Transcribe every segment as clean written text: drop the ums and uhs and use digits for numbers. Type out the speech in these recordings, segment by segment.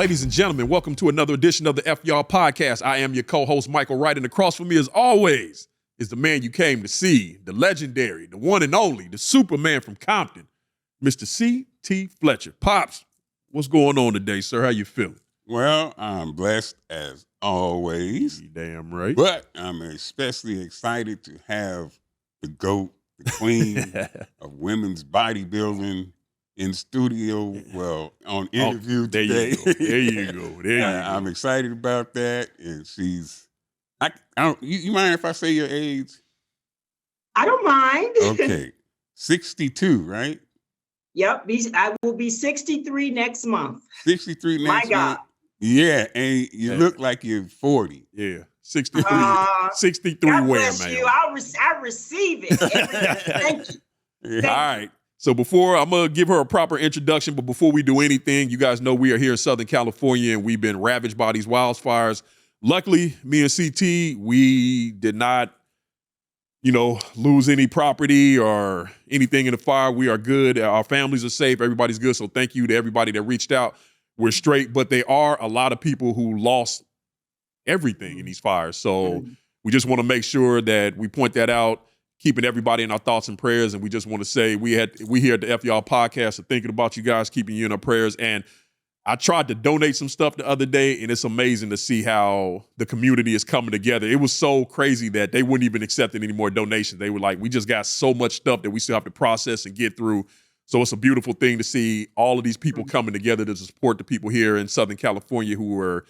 Ladies and gentlemen, welcome to another edition of the F Y'all Podcast. I am your co-host, Michael Wright, and across from me, as always, is the man you came to see, the legendary, the one and only, the Superman from Compton, Mr. C.T. Fletcher. Pops, what's going on today, sir? How you feeling? Well, I'm blessed as always. You damn right. But I'm especially excited to have the GOAT, the queen of women's bodybuilding in studio, well, on interview today. There you go. I'm excited about that. And she's, I don't, you mind if I say your age? I don't mind. Okay. 62, right? Yep. I will be 63 next month. 63 next month. My God. Yeah. And you look like you're 40. Yeah. 63 God where, bless man? you. I receive it. Thank you. Yeah. All right. So I'm going to give her a proper introduction, but before we do anything, you guys know we are here in Southern California and we've been ravaged by these wildfires. Luckily, me and CT, we did not, lose any property or anything in the fire. We are good. Our families are safe. Everybody's good. So thank you to everybody that reached out. We're straight, but there are a lot of people who lost everything in these fires. So we just want to make sure that we point that out, keeping everybody in our thoughts and prayers. And we just want to say we here at the F Y'all Podcast are thinking about you guys, keeping you in our prayers. And I tried to donate some stuff the other day, and it's amazing to see how the community is coming together. It was so crazy that they wouldn't even accept any more donations. They were like, we just got so much stuff that we still have to process and get through. So it's a beautiful thing to see all of these people coming together to support the people here in Southern California who were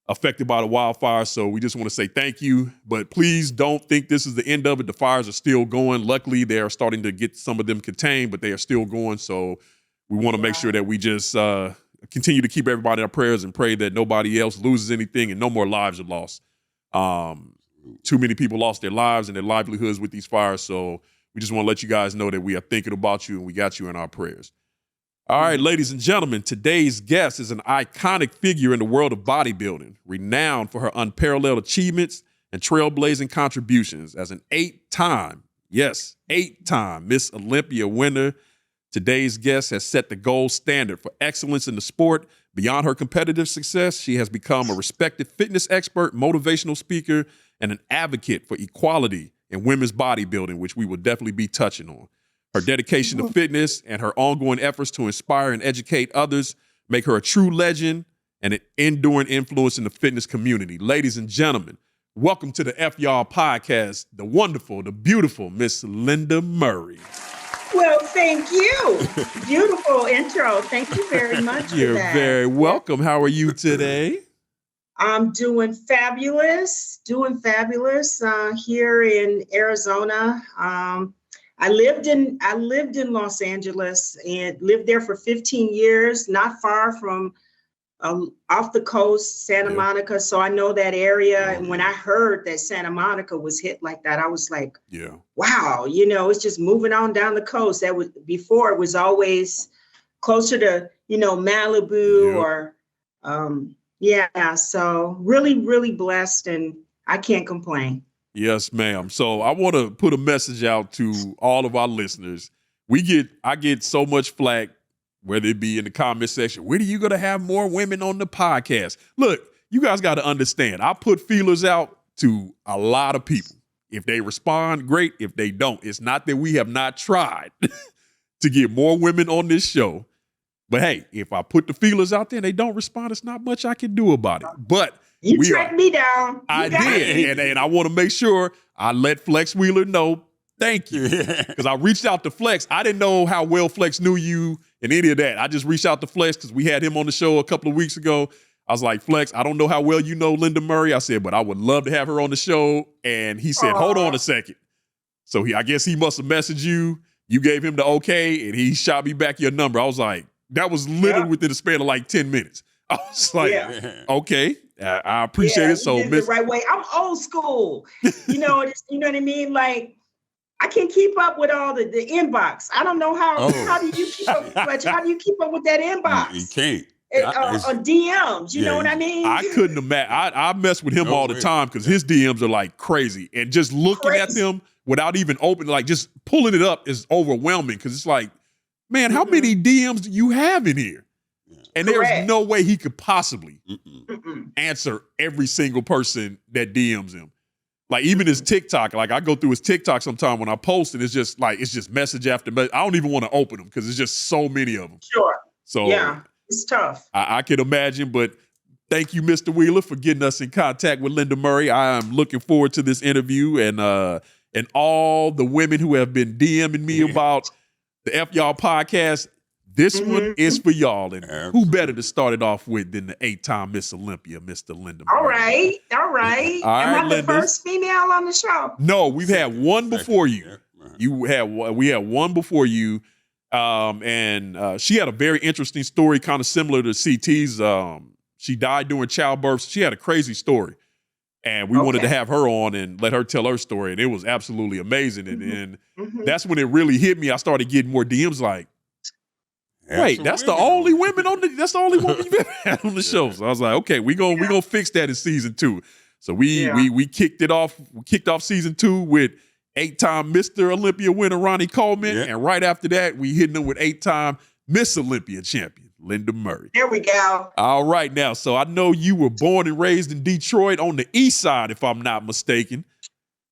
affected by the wildfire. So we just want to say thank you, but please don't think this is the end of it. The fires are still going. Luckily, they are starting to get some of them contained, but they are still going. So we want to make sure that we just continue to keep everybody in our prayers and pray that nobody else loses anything and no more lives are lost. Too many people lost their lives and their livelihoods with these fires. So we just want to let you guys know that we are thinking about you and we got you in our prayers. All right, ladies and gentlemen, today's guest is an iconic figure in the world of bodybuilding, renowned for her unparalleled achievements and trailblazing contributions as an eight-time Miss Olympia winner. Today's guest has set the gold standard for excellence in the sport. Beyond her competitive success, she has become a respected fitness expert, motivational speaker, and an advocate for equality in women's bodybuilding, which we will definitely be touching on. Her dedication to fitness and her ongoing efforts to inspire and educate others make her a true legend and an enduring influence in the fitness community. Ladies and gentlemen, welcome to the F Y'all Podcast, the wonderful, the beautiful Miss Lenda Murray. Well, thank you. Beautiful intro. Thank you very much for that. You're very welcome. How are you today? I'm doing fabulous here in Arizona. I lived in Los Angeles and lived there for 15 years, not far from off the coast, Santa Monica. So I know that area. And when I heard that Santa Monica was hit like that, I was like, wow, it's just moving on down the coast. Before it was always closer to, Malibu or, so really, really blessed and I can't complain. Yes, ma'am. So I want to put a message out to all of our listeners. I get so much flack, whether it be in the comment section. When are you going to have more women on the podcast? Look, you guys got to understand. I put feelers out to a lot of people. If they respond, great. If they don't, it's not that we have not tried to get more women on this show. But hey, if I put the feelers out there and they don't respond, it's not much I can do about it. But you tracked me down. I did. And I want to make sure I let Flex Wheeler know, thank you. Because I reached out to Flex. I didn't know how well Flex knew you and any of that. I just reached out to Flex because we had him on the show a couple of weeks ago. I was like, Flex, I don't know how well you know Lenda Murray. I said, but I would love to have her on the show. And he said, hold on a second. So I guess he must have messaged you. You gave him the okay, and he shot me back your number. I was like, that was literally within the span of like 10 minutes. I was like, okay. I appreciate it. So, you did the right way. I'm old school. You know what I mean? Like, I can't keep up with all the inbox. I don't know how. How do you keep up? How do you keep up with that inbox? You can't. On DMs, you know what I mean? I couldn't imagine. I mess with him all the time because his DMs are like crazy, and just looking at them without even opening, like just pulling it up is overwhelming because it's like, man, how many DMs do you have in here? And Correct. there's no way he could possibly Mm-mm. answer every single person that DMs him. Like even his TikTok, like I go through his TikTok sometime when I post and it's just message after message. I don't even want to open them because there's just so many of them. Sure. So Yeah, it's tough. I can imagine, but thank you, Mr. Wheeler, for getting us in contact with Lenda Murray. I am looking forward to this interview and all the women who have been DMing me about the F Y'all podcast. This one is for y'all. And who better to start it off with than the 8-time Miss Olympia, Mr. Lenda Murray. All right. All right, Am I the Linda. first female on the show? No, we've had one before you. We had one before you. And she had a very interesting story, kind of similar to CT's. She died during childbirth. She had a crazy story. And we wanted to have her on and let her tell her story. And it was absolutely amazing. And that's when it really hit me. I started getting more DMs like, wait, that's the only woman that's the only woman you've ever had on the show. So I was like, okay, we gonna fix that in season 2. So we kicked it off. We kicked off season 2 with 8-time Mr. Olympia winner Ronnie Coleman, and right after that, we hit them with 8-time Miss Olympia champion Lenda Murray. There we go. All right, now, so I know you were born and raised in Detroit on the east side, if I'm not mistaken.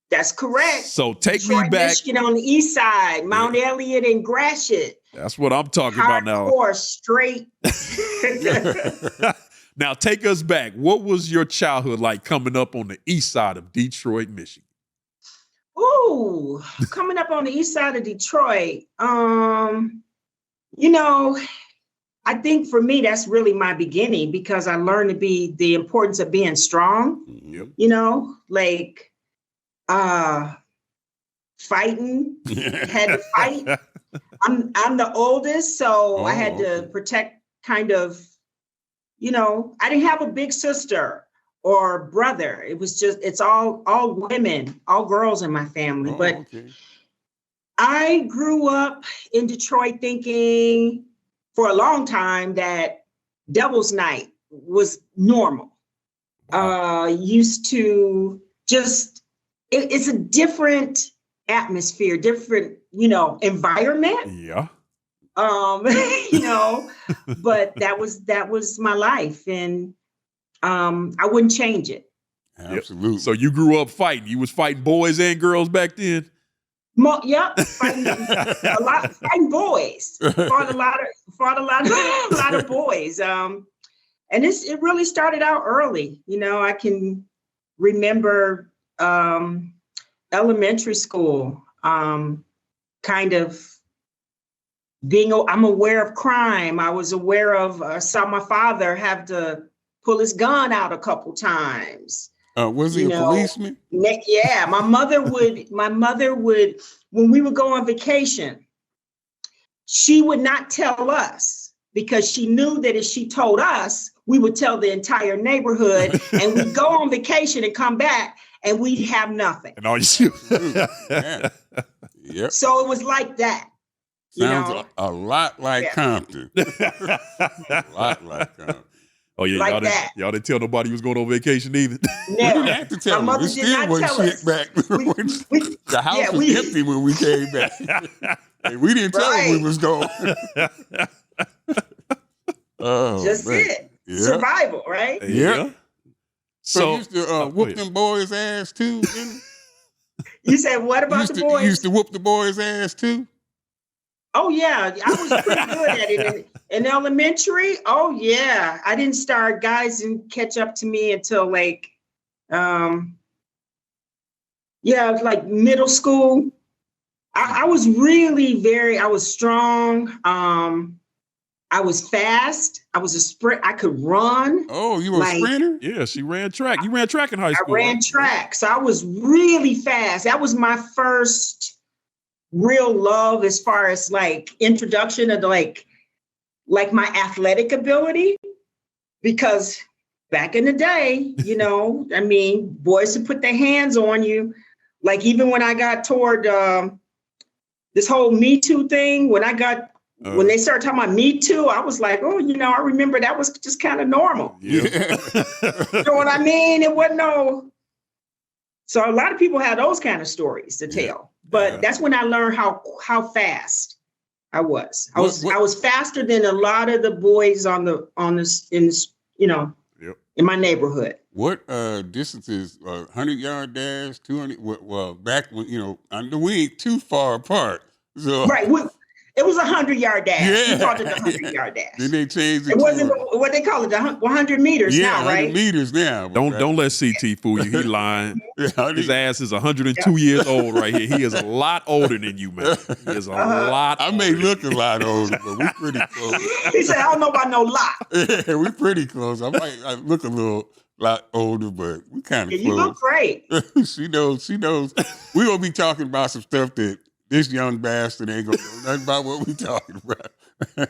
That's correct. So take Detroit, me back. Michigan on the east side, Mount Elliott and Gratiot. That's what I'm talking about now. Hardcore, straight. Now, take us back. What was your childhood like coming up on the east side of Detroit, Michigan? Ooh, coming up on the east side of Detroit. I think for me, that's really my beginning because I learned to be the importance of being strong, like fighting, had to fight. I'm the oldest, so I had to protect I didn't have a big sister or brother. It was it's all women, all girls in my family. I grew up in Detroit thinking for a long time that Devil's Night was normal. Used to it's a different atmosphere, different, environment. Yeah. But that was my life and I wouldn't change it. Absolutely. So you grew up fighting. You was fighting boys and girls back then? Fighting boys. Fought a lot of boys. And it really started out early. I can remember elementary school, kind of I'm aware of crime. I was aware of, saw my father have to pull his gun out a couple times. Was he a policeman? Yeah, my mother would, when we would go on vacation, she would not tell us because she knew that if she told us, we would tell the entire neighborhood and we'd go on vacation and come back and we'd have nothing. And all you Yep. So it was like that. Sounds a lot like Compton. A lot like Compton. Oh yeah, like y'all didn't tell nobody you was going on vacation either. We didn't have to tell them. It still wasn't shit back. The house was empty when we came back. And we didn't tell them we was going. Just it. Yeah. Survival, right? Yeah. So you used to whoop them boys' ass too? You said what about the boys? You used to whoop the boys' ass too? Oh yeah, I was pretty good at it in elementary. Oh yeah, I didn't start. Guys didn't catch up to me until like, like middle school. I was really I was strong. I was fast. I was a sprint. I could run. Oh, you were a sprinter? Yeah, she ran track. You ran track in high school. I ran track, so I was really fast. That was my first real love as far as like introduction of like my athletic ability, because back in the day, boys would put their hands on you. Like even when I got toward this whole Me Too thing, when when they started talking about Me Too, I was like, I remember that was just kind of normal. Yeah. You know what I mean? It wasn't no. So a lot of people have those kind of stories to tell. But that's when I learned how fast I was faster than a lot of the boys in my neighborhood. What distances? 100-yard dash, 200. Well, back when I know we ain't too far apart. So Right. It was 100-yard dash. Yeah. We called it the 100-yard dash. Then they changed it. It wasn't what they call it, the 100 meters now, 100 right? meters now. Don't let CT fool you. He lying. His ass is 102 years old right here. He is a lot older than you, man. He is a lot. I may look a lot older, but we pretty close. He said, I don't know about no lot. Yeah, we pretty close. I look a lot older, but we kind of close. You look great. She knows. We gonna be talking about some stuff that this young bastard ain't gonna know nothing about what we talking about.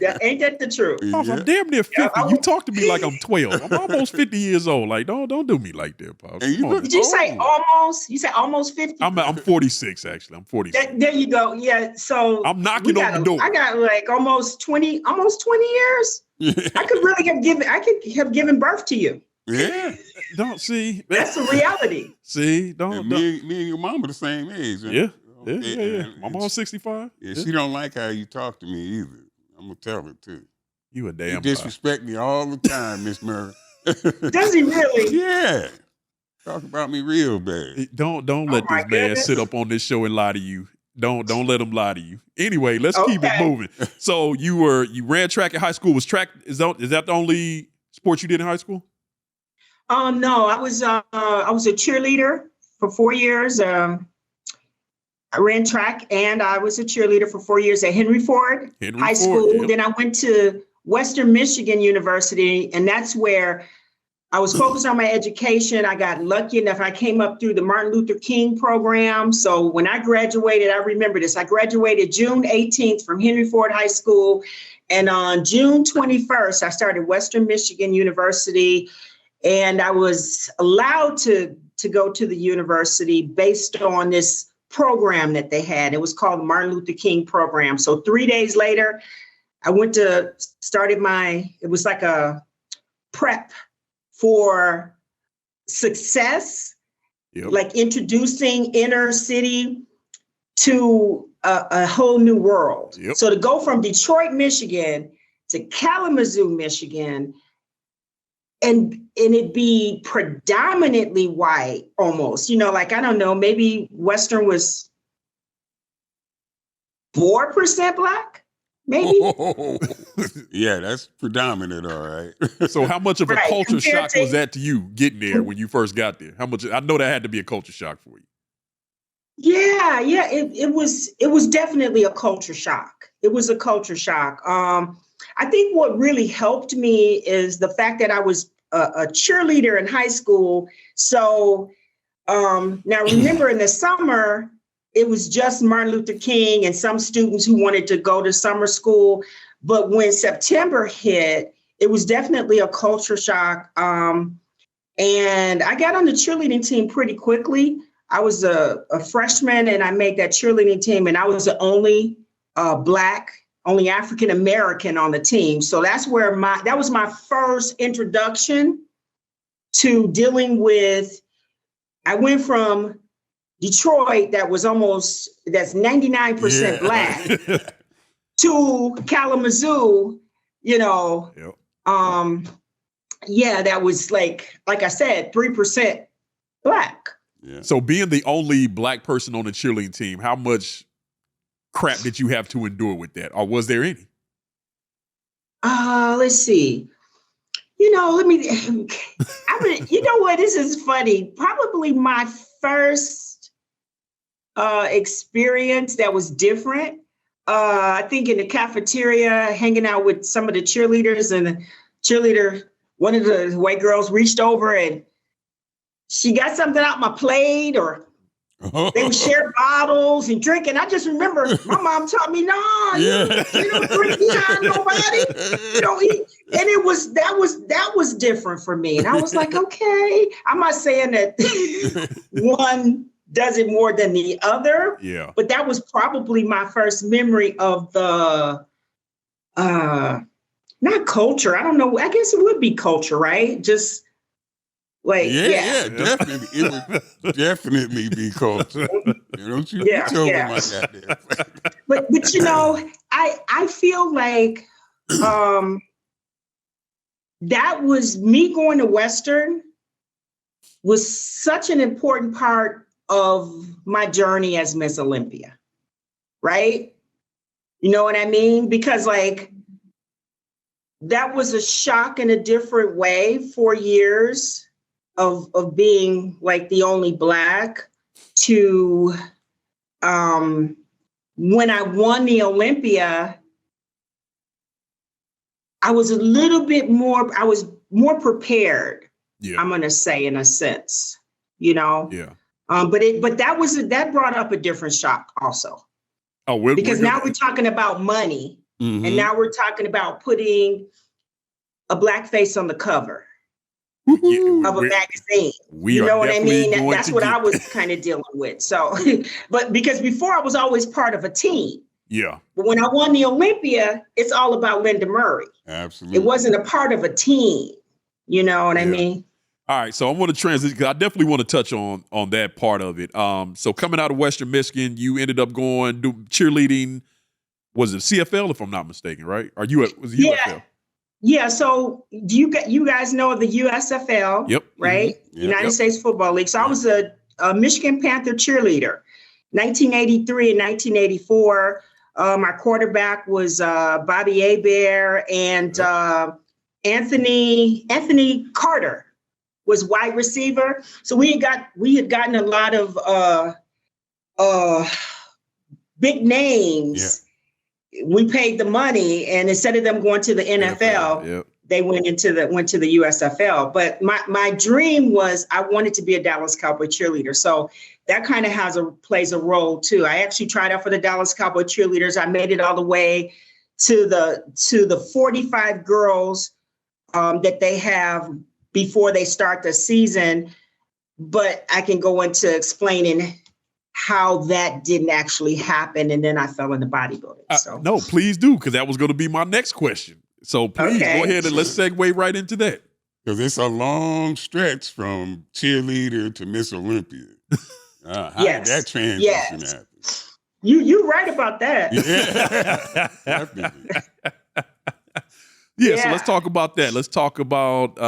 Yeah, ain't that the truth? I'm damn near 50. You talk to me like I'm 12. I'm almost 50 years old. Like, don't do me like that, Pops. Did you say almost? You said almost 50? I'm 46, actually. I'm 46. There you go. Yeah, so I'm knocking on the door. I got like almost 20 years. Yeah. I could have given birth to you. Yeah. Don't see. That's the reality. See, don't. Me and your mama the same age. Yeah. Okay, Yeah. My mom's 65. Yeah, she don't like how you talk to me either. I'm gonna tell her too. You a damn. You disrespect me all the time, Miss Murray. Does he really? Yeah. Talk about me real bad. Don't let this man sit up on this show and lie to you. Don't let him lie to you. Anyway, let's keep it moving. So you ran track in high school. Was track is that the only sport you did in high school? No, I was a cheerleader for 4 years. I ran track and I was a cheerleader for 4 years at Henry Ford High School. Yep. Then I went to Western Michigan University, and that's where I was focused on my education. I got lucky enough. I came up through the Martin Luther King program. So when I graduated, I remember this. I graduated June 18th from Henry Ford High School. And on June 21st, I started Western Michigan University. And I was allowed to go to the university based on this program that they had. It was called the Martin Luther King program. So 3 days later, I went to it was like a prep for success, like introducing inner city to a whole new world. Yep. So to go from Detroit, Michigan to Kalamazoo, Michigan, and it be predominantly white almost, like, I don't know, maybe Western was 4% Black, maybe. Yeah, that's predominant, all right. So how much of a culture shock was that to you getting there when you first got there? How much? I know that had to be a culture shock for you. Yeah, it was definitely a culture shock. It was a culture shock. I think what really helped me is the fact that I was a cheerleader in high school. So now remember, in the summer, it was just Martin Luther King and some students who wanted to go to summer school. But when September hit, it was definitely a culture shock. And I got on the cheerleading team pretty quickly. I was a freshman and I made that cheerleading team, and I was the only only African-American on the team. So that's where that was my first introduction to dealing with, I went from Detroit that's 99% Black to Kalamazoo, that was like I said, 3% Black. Yeah. So being the only Black person on the cheerleading team, how much crap did you have to endure with that? Or was there any? Let's see. You know what? This is funny. Probably my first experience that was different. I think in the cafeteria, hanging out with some of the cheerleaders, and the cheerleader, one of the white girls reached over and she got something out my plate, or they would share bottles and drink. And I just remember my mom taught me, you don't drink behind nobody. And that was different for me. And I was like, okay, I'm not saying that one does it more than the other. Yeah. But that was probably my first memory of the not culture. I don't know. I guess it would be culture, right? Just like, definitely. It would definitely be culture. Don't you tell me my goddamn. But I feel like that was me going to Western was such an important part of my journey as Miss Olympia, right? You know what I mean? Because like that was a shock in a different way, 4 years of being like the only Black to when I won the Olympia, I was more prepared. Yeah. I'm going to say in a sense, you know? Yeah. But that brought up a different shock also. Oh, because now we're talking about money, and now we're talking about putting a Black face on the cover of a magazine. You know what I mean? That's what I was kind of dealing with. So, but because before I was always part of a team. Yeah. But when I won the Olympia, it's all about Lenda Murray. Absolutely. It wasn't a part of a team. You know what I mean? All right, so I want to transition because I definitely want to touch on that part of it. So coming out of Western Michigan, you ended up going do cheerleading. Was it CFL, if I'm not mistaken, right? Or was it UFL? Yeah. So do you guys know of the USFL? Yep. Right. Mm-hmm. United States Football League. So I was a Michigan Panther cheerleader, 1983 and 1984. My quarterback was Bobby Hebert, and Anthony Carter was wide receiver. So we had gotten a lot of big names. Yeah. We paid the money, and instead of them going to the NFL, they went to the USFL. But my dream was I wanted to be a Dallas Cowboy cheerleader. So that kind of plays a role too. I actually tried out for the Dallas Cowboy cheerleaders. I made it all the way to the 45 girls that they have before they start the season, but I can go into explaining how that didn't actually happen. And then I fell into bodybuilding. So no, please do, because that was going to be my next question. So please go ahead and let's segue right into that. Because it's a long stretch from cheerleader to Miss Olympia. How did that transition happen? You're right about that. Yeah, definitely. So let's talk about that. Let's talk about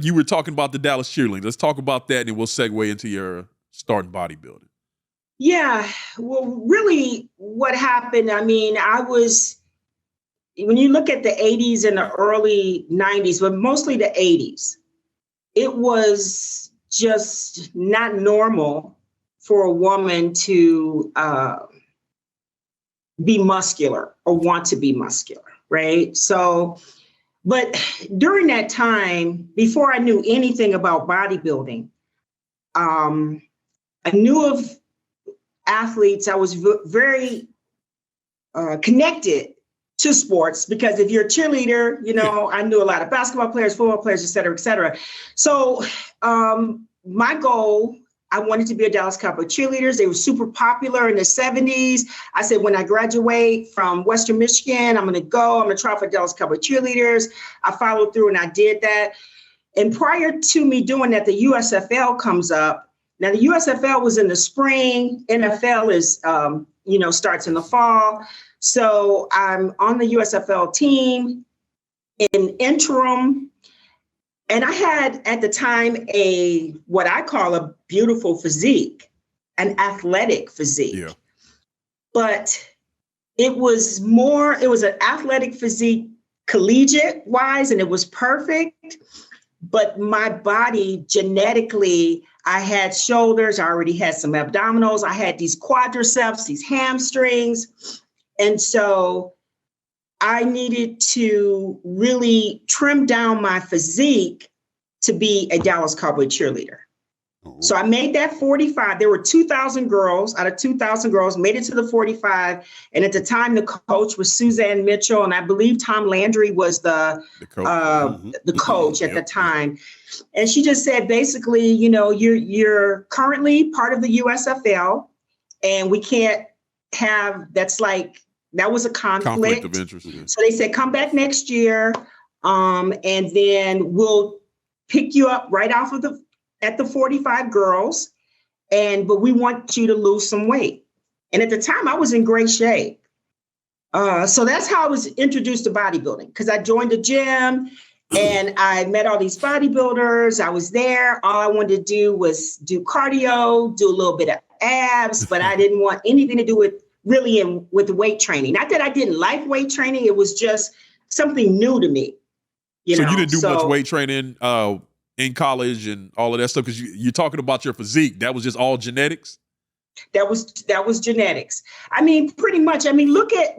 you were talking about the Dallas cheerleading. Let's talk about that, and we'll segue into your starting bodybuilding. Yeah, well, really what happened, I mean, when you look at the 80s and the early 90s, but mostly the 80s, it was just not normal for a woman to be muscular or want to be muscular, right? So, but during that time, before I knew anything about bodybuilding, I knew of athletes. I was very connected to sports because if you're a cheerleader, you know, I knew a lot of basketball players, football players, et cetera, et cetera. So my goal, I wanted to be a Dallas Cowboy cheerleaders. They were super popular in the 70s. I said, when I graduate from Western Michigan, I'm going to try for Dallas Cowboy cheerleaders. I followed through and I did that. And prior to me doing that, the USFL comes up. Now, the USFL was in the spring. NFL is, starts in the fall. So I'm on the USFL team in interim. And I had at the time what I call a beautiful physique, an athletic physique. Yeah. But it was an athletic physique collegiate wise, and it was perfect. But my body genetically, I had shoulders, I already had some abdominals, I had these quadriceps, these hamstrings. And so I needed to really trim down my physique to be a Dallas Cowboy cheerleader. Oh. So I made that 45. There were 2,000 girls. Out of 2,000 girls, made it to the 45. And at the time, the coach was Suzanne Mitchell. And I believe Tom Landry was the coach at the time. And she just said, basically, you're currently part of the USFL, and we can't have, that was a conflict of interest. Yeah. So they said, come back next year, and then we'll pick you up right off of at the 45 girls, but we want you to lose some weight. And at the time, I was in great shape. So that's how I was introduced to bodybuilding, because I joined the gym and I met all these bodybuilders. I was there. All I wanted to do was do cardio, do a little bit of abs, but I didn't want anything to do with with weight training. Not that I didn't like weight training. It was just something new to me. You didn't do much weight training in college and all of that stuff, because you're talking about your physique. That was just all genetics? That was genetics. I mean, pretty much. I mean, look at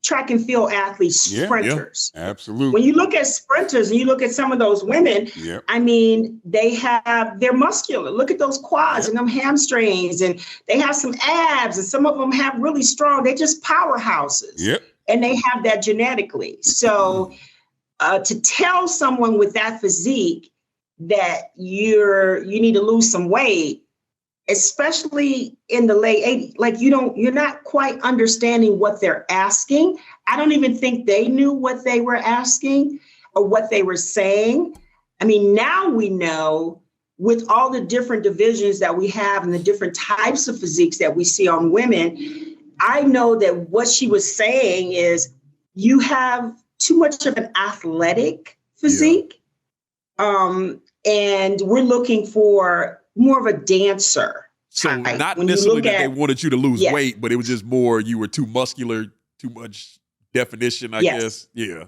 track and field athletes, sprinters. Yeah, absolutely. When you look at sprinters and you look at some of those women, I mean, they're muscular. Look at those quads and them hamstrings, and they have some abs, and some of them have really strong, they're just powerhouses. Yep. And they have that genetically. So to tell someone with that physique that you need to lose some weight, especially in the late 80s, like you're not quite understanding what they're asking. I don't even think they knew what they were asking or what they were saying. I mean, now we know, with all the different divisions that we have and the different types of physiques that we see on women, I know that what she was saying is you have too much of an athletic physique. And we're looking for more of a dancer. So not necessarily that they wanted you to lose weight, but it was just more you were too muscular, too much definition, I guess. Yeah.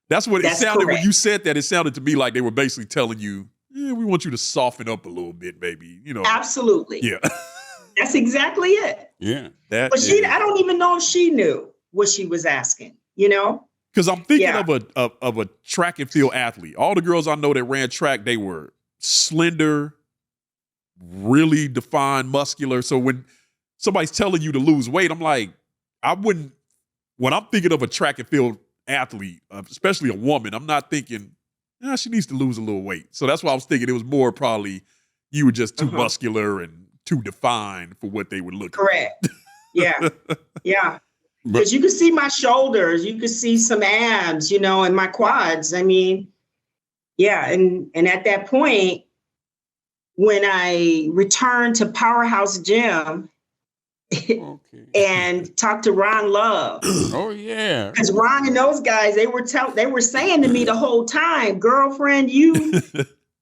That's what it sounded correct. When you said that, it sounded to me like they were basically telling you, we want you to soften up a little bit, maybe. Absolutely. Yeah. That's exactly it. Yeah. But I don't even know if she knew what she was asking, Because I'm thinking of a track and field athlete. All the girls I know that ran track, they were slender, really defined, muscular. So when somebody's telling you to lose weight, I'm like, when I'm thinking of a track and field athlete, especially a woman, I'm not thinking, she needs to lose a little weight. So that's why I was thinking it was more probably you were just too muscular and too defined for what they were looking Correct. Yeah. Yeah. Because you can see my shoulders, you can see some abs, and my quads. I mean, and at that point, when I returned to Powerhouse Gym and talked to Ron Love. Oh yeah. Because Ron and those guys, they were saying to me the whole time, girlfriend, you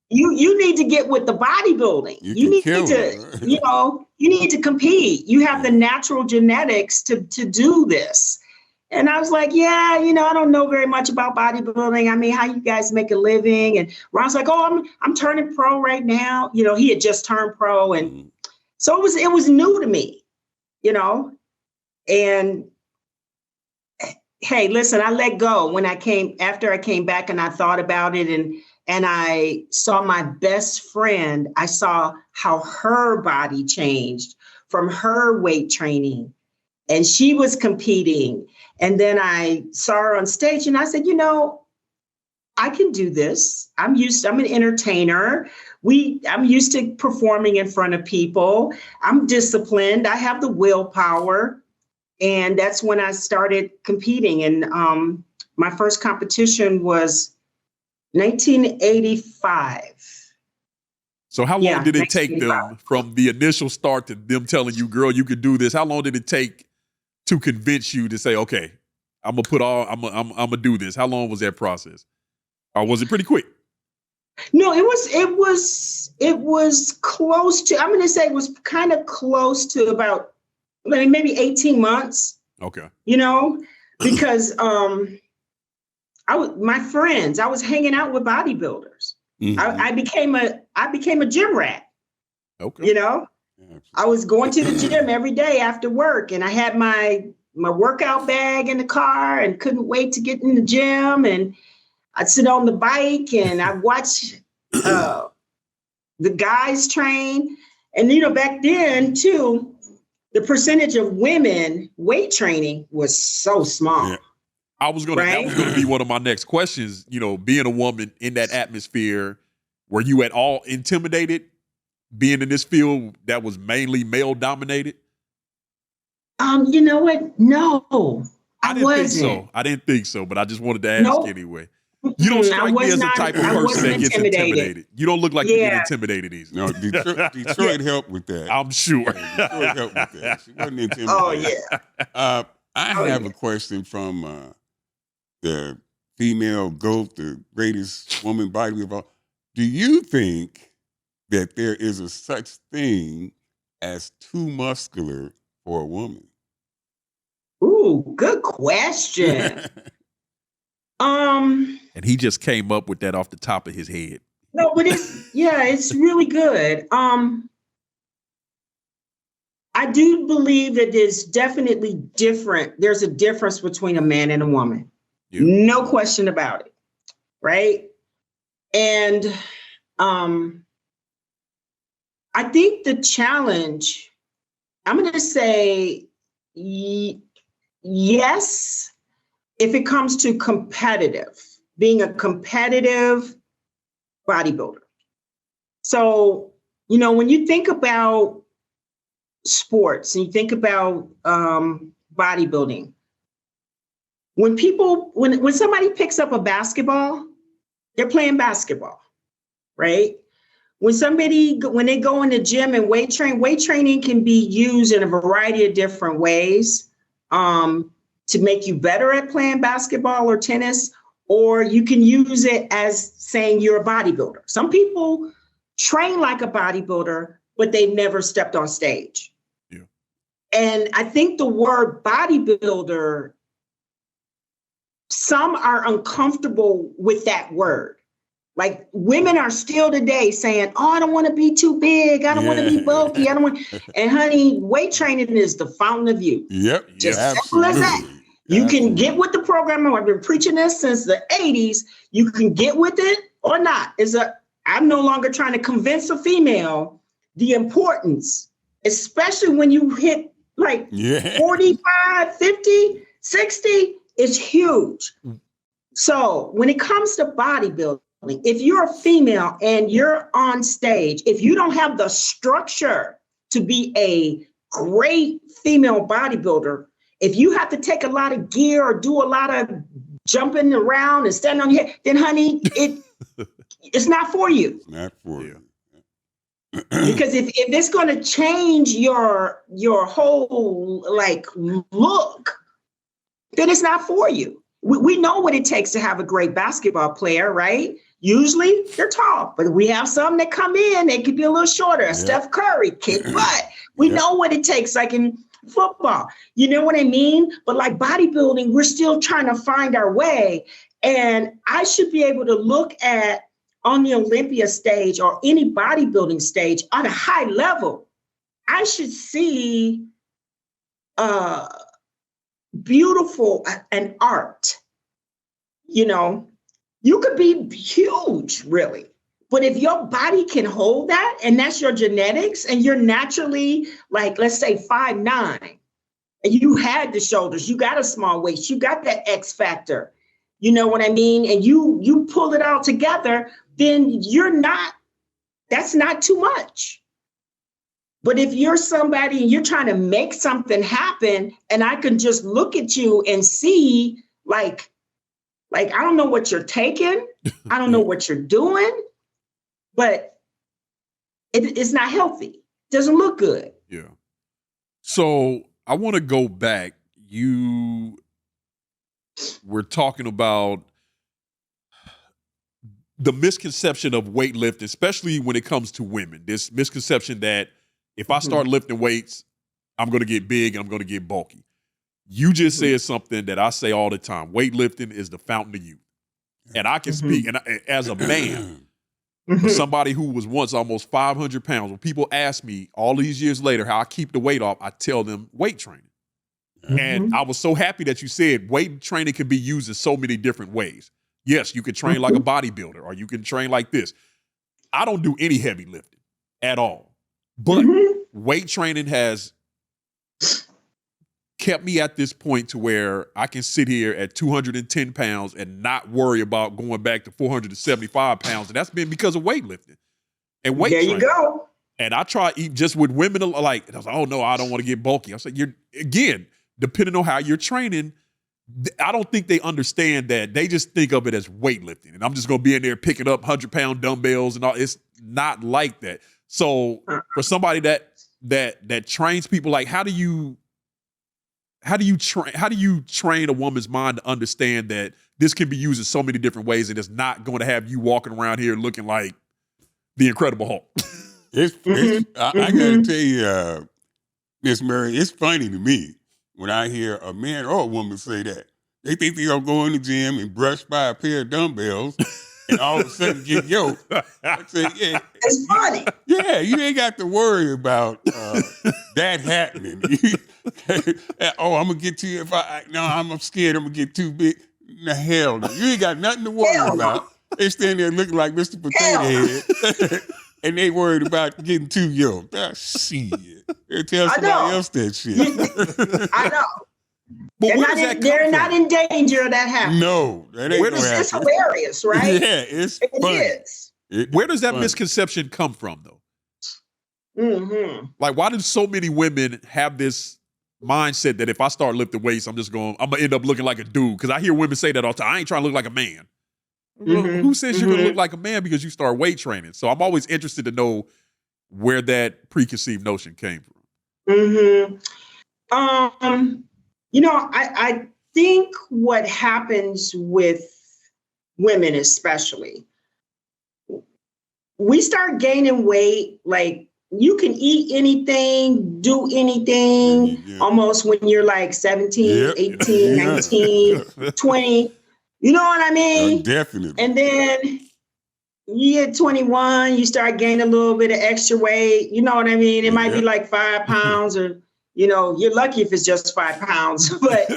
need to get with the bodybuilding. You need to, you need to compete. You have the natural genetics to do this. And I was like, I don't know very much about bodybuilding. I mean, how you guys make a living? And Ron's like, I'm turning pro right now. He had just turned pro. And so it was new to me, and hey, listen, I let go after I came back and I thought about it and I saw my best friend. I saw how her body changed from her weight training, and she was competing. And then I saw her on stage and I said, I can do this. I'm an entertainer. I'm used to performing in front of people. I'm disciplined. I have the willpower. And that's when I started competing. And my first competition was 1985. So how long did it take them from the initial start to them telling you, girl, you could do this? How long did it take to convince you to say, okay, I'm gonna do this? How long was that process? Or was it pretty quick? No, it was close to, I'm going to say it was kind of close to about maybe 18 months. Okay. Because my friends, I was hanging out with bodybuilders. Mm-hmm. I became a gym rat. Okay. I was going to the gym every day after work, and I had my workout bag in the car and couldn't wait to get in the gym. And I'd sit on the bike and I'd watch the guys train. And, back then too, the percentage of women weight training was so small. Yeah. That was going to be one of my next questions. Being a woman in that atmosphere, were you at all intimidated being in this field that was mainly male dominated? You know what? No, I wasn't. I didn't think so, but I just wanted to ask anyway. You don't strike me as the type of person that gets intimidated. You don't look like you get intimidated easily. No, Detroit helped with that. I'm sure. Detroit helped with that. She wasn't intimidated. Oh, yeah. I Oh, have yeah. a question from the female GOAT, the greatest woman bodybuilder of all. Do you think that there is a such thing as too muscular for a woman? Ooh, good question. And he just came up with that off the top of his head. No, but it's really good. I do believe that there's definitely different. There's a difference between a man and a woman. Yeah. No question about it. Right. And I think the challenge, I'm going to say yes, if it comes to being a competitive bodybuilder. So, when you think about sports and you think about bodybuilding, when somebody picks up a basketball, they're playing basketball, right? When they go in the gym and weight training can be used in a variety of different ways to make you better at playing basketball or tennis, or you can use it as saying you're a bodybuilder. Some people train like a bodybuilder, but they've never stepped on stage. Yeah. And I think the word bodybuilder, some are uncomfortable with that word. Like women are still today saying, oh, I don't want to be too big. I don't want to be bulky. I don't want. And honey, weight training is the fountain of youth. Yep. Just simple as that. You can get with the program. I've been preaching this since the 80s. You can get with it or not. I'm no longer trying to convince a female the importance, especially when you hit like 45, 50, 60, it's huge. So when it comes to bodybuilding, if you're a female and you're on stage, if you don't have the structure to be a great female bodybuilder, if you have to take a lot of gear or do a lot of jumping around and standing on your head, then honey, it's not for you. Not for you. Because if it's going to change your whole look, then it's not for you. We know what it takes to have a great basketball player, right? Usually they're tall, but we have some that come in, they could be a little shorter. Yep. Steph Curry, kick butt. We know what it takes, like in football. You know what I mean? But like bodybuilding, we're still trying to find our way. And I should be able to look at on the Olympia stage or any bodybuilding stage on a high level, I should see beautiful and art. You could be huge, really. But if your body can hold that, and that's your genetics, and you're naturally, like, let's say 5'9", and you had the shoulders, you got a small waist, you got that X factor, you know what I mean? And you pull it all together, then that's not too much. But if you're somebody and you're trying to make something happen, and I can just look at you and see, like I don't know what you're taking, I don't know what you're doing, but it's not healthy. It doesn't look good. Yeah. So I want to go back. You were talking about the misconception of weightlifting, especially when it comes to women. This misconception that if I start lifting weights, I'm going to get big and I'm going to get bulky. You just said something that I say all the time. Weightlifting is the fountain of youth. And I can speak, and as a man, for somebody who was once almost 500 pounds, when people ask me all these years later how I keep the weight off, I tell them weight training. And I was so happy that you said weight training can be used in so many different ways. Yes, you can train like a bodybuilder, or you can train like this. I don't do any heavy lifting at all. But weight training has kept me at this point to where I can sit here at 210 pounds and not worry about going back to 475 pounds. And that's been because of weightlifting and weight training. There you go. And I try just with women, like, I was like, oh no, I don't want to get bulky. I said, again, depending on how you're training, I don't think they understand that. They just think of it as weightlifting. And I'm just going to be in there picking up 100-pound dumbbells and all. It's not like that. So for somebody that trains people, like, how do you how do you train a woman's mind to understand that this can be used in so many different ways and it's not going to have you walking around here looking like the Incredible Hulk? I gotta tell you, Miss Murray, it's funny to me when I hear a man or a woman say that. They think they're gonna go in the gym and brush by a pair of dumbbells and all of a sudden get yoked. I say, yeah, It's funny. yeah, you ain't got to worry about that happening. Oh, I'm gonna get to you if I'm scared I'm gonna get too big. The hell no. You ain't got nothing to worry about. They stand there looking like Mr. Potato Head. And they worried about getting too yoked. Shit. They tell somebody else that shit. I know. But they're not in danger of that happening. No, that ain't gonna happen. It's hilarious, right? Yeah, it's funny. It is. Where does that misconception come from, though? Mm-hmm. Like, why do so many women have this mindset that if I start lifting weights, I'm gonna end up looking like a dude? Because I hear women say that all the time. I ain't trying to look like a man. Mm-hmm. Who says you're gonna look like a man because you start weight training? So I'm always interested to know where that preconceived notion came from. Mm-hmm. I think what happens with women, especially, we start gaining weight. Like, you can eat anything, do anything, almost when you're like 17, 18, 19, 20. You know what I mean? Definitely. And then you get 21, you start gaining a little bit of extra weight. You know what I mean? It might be like 5 pounds, or, you're lucky if it's just 5 pounds. But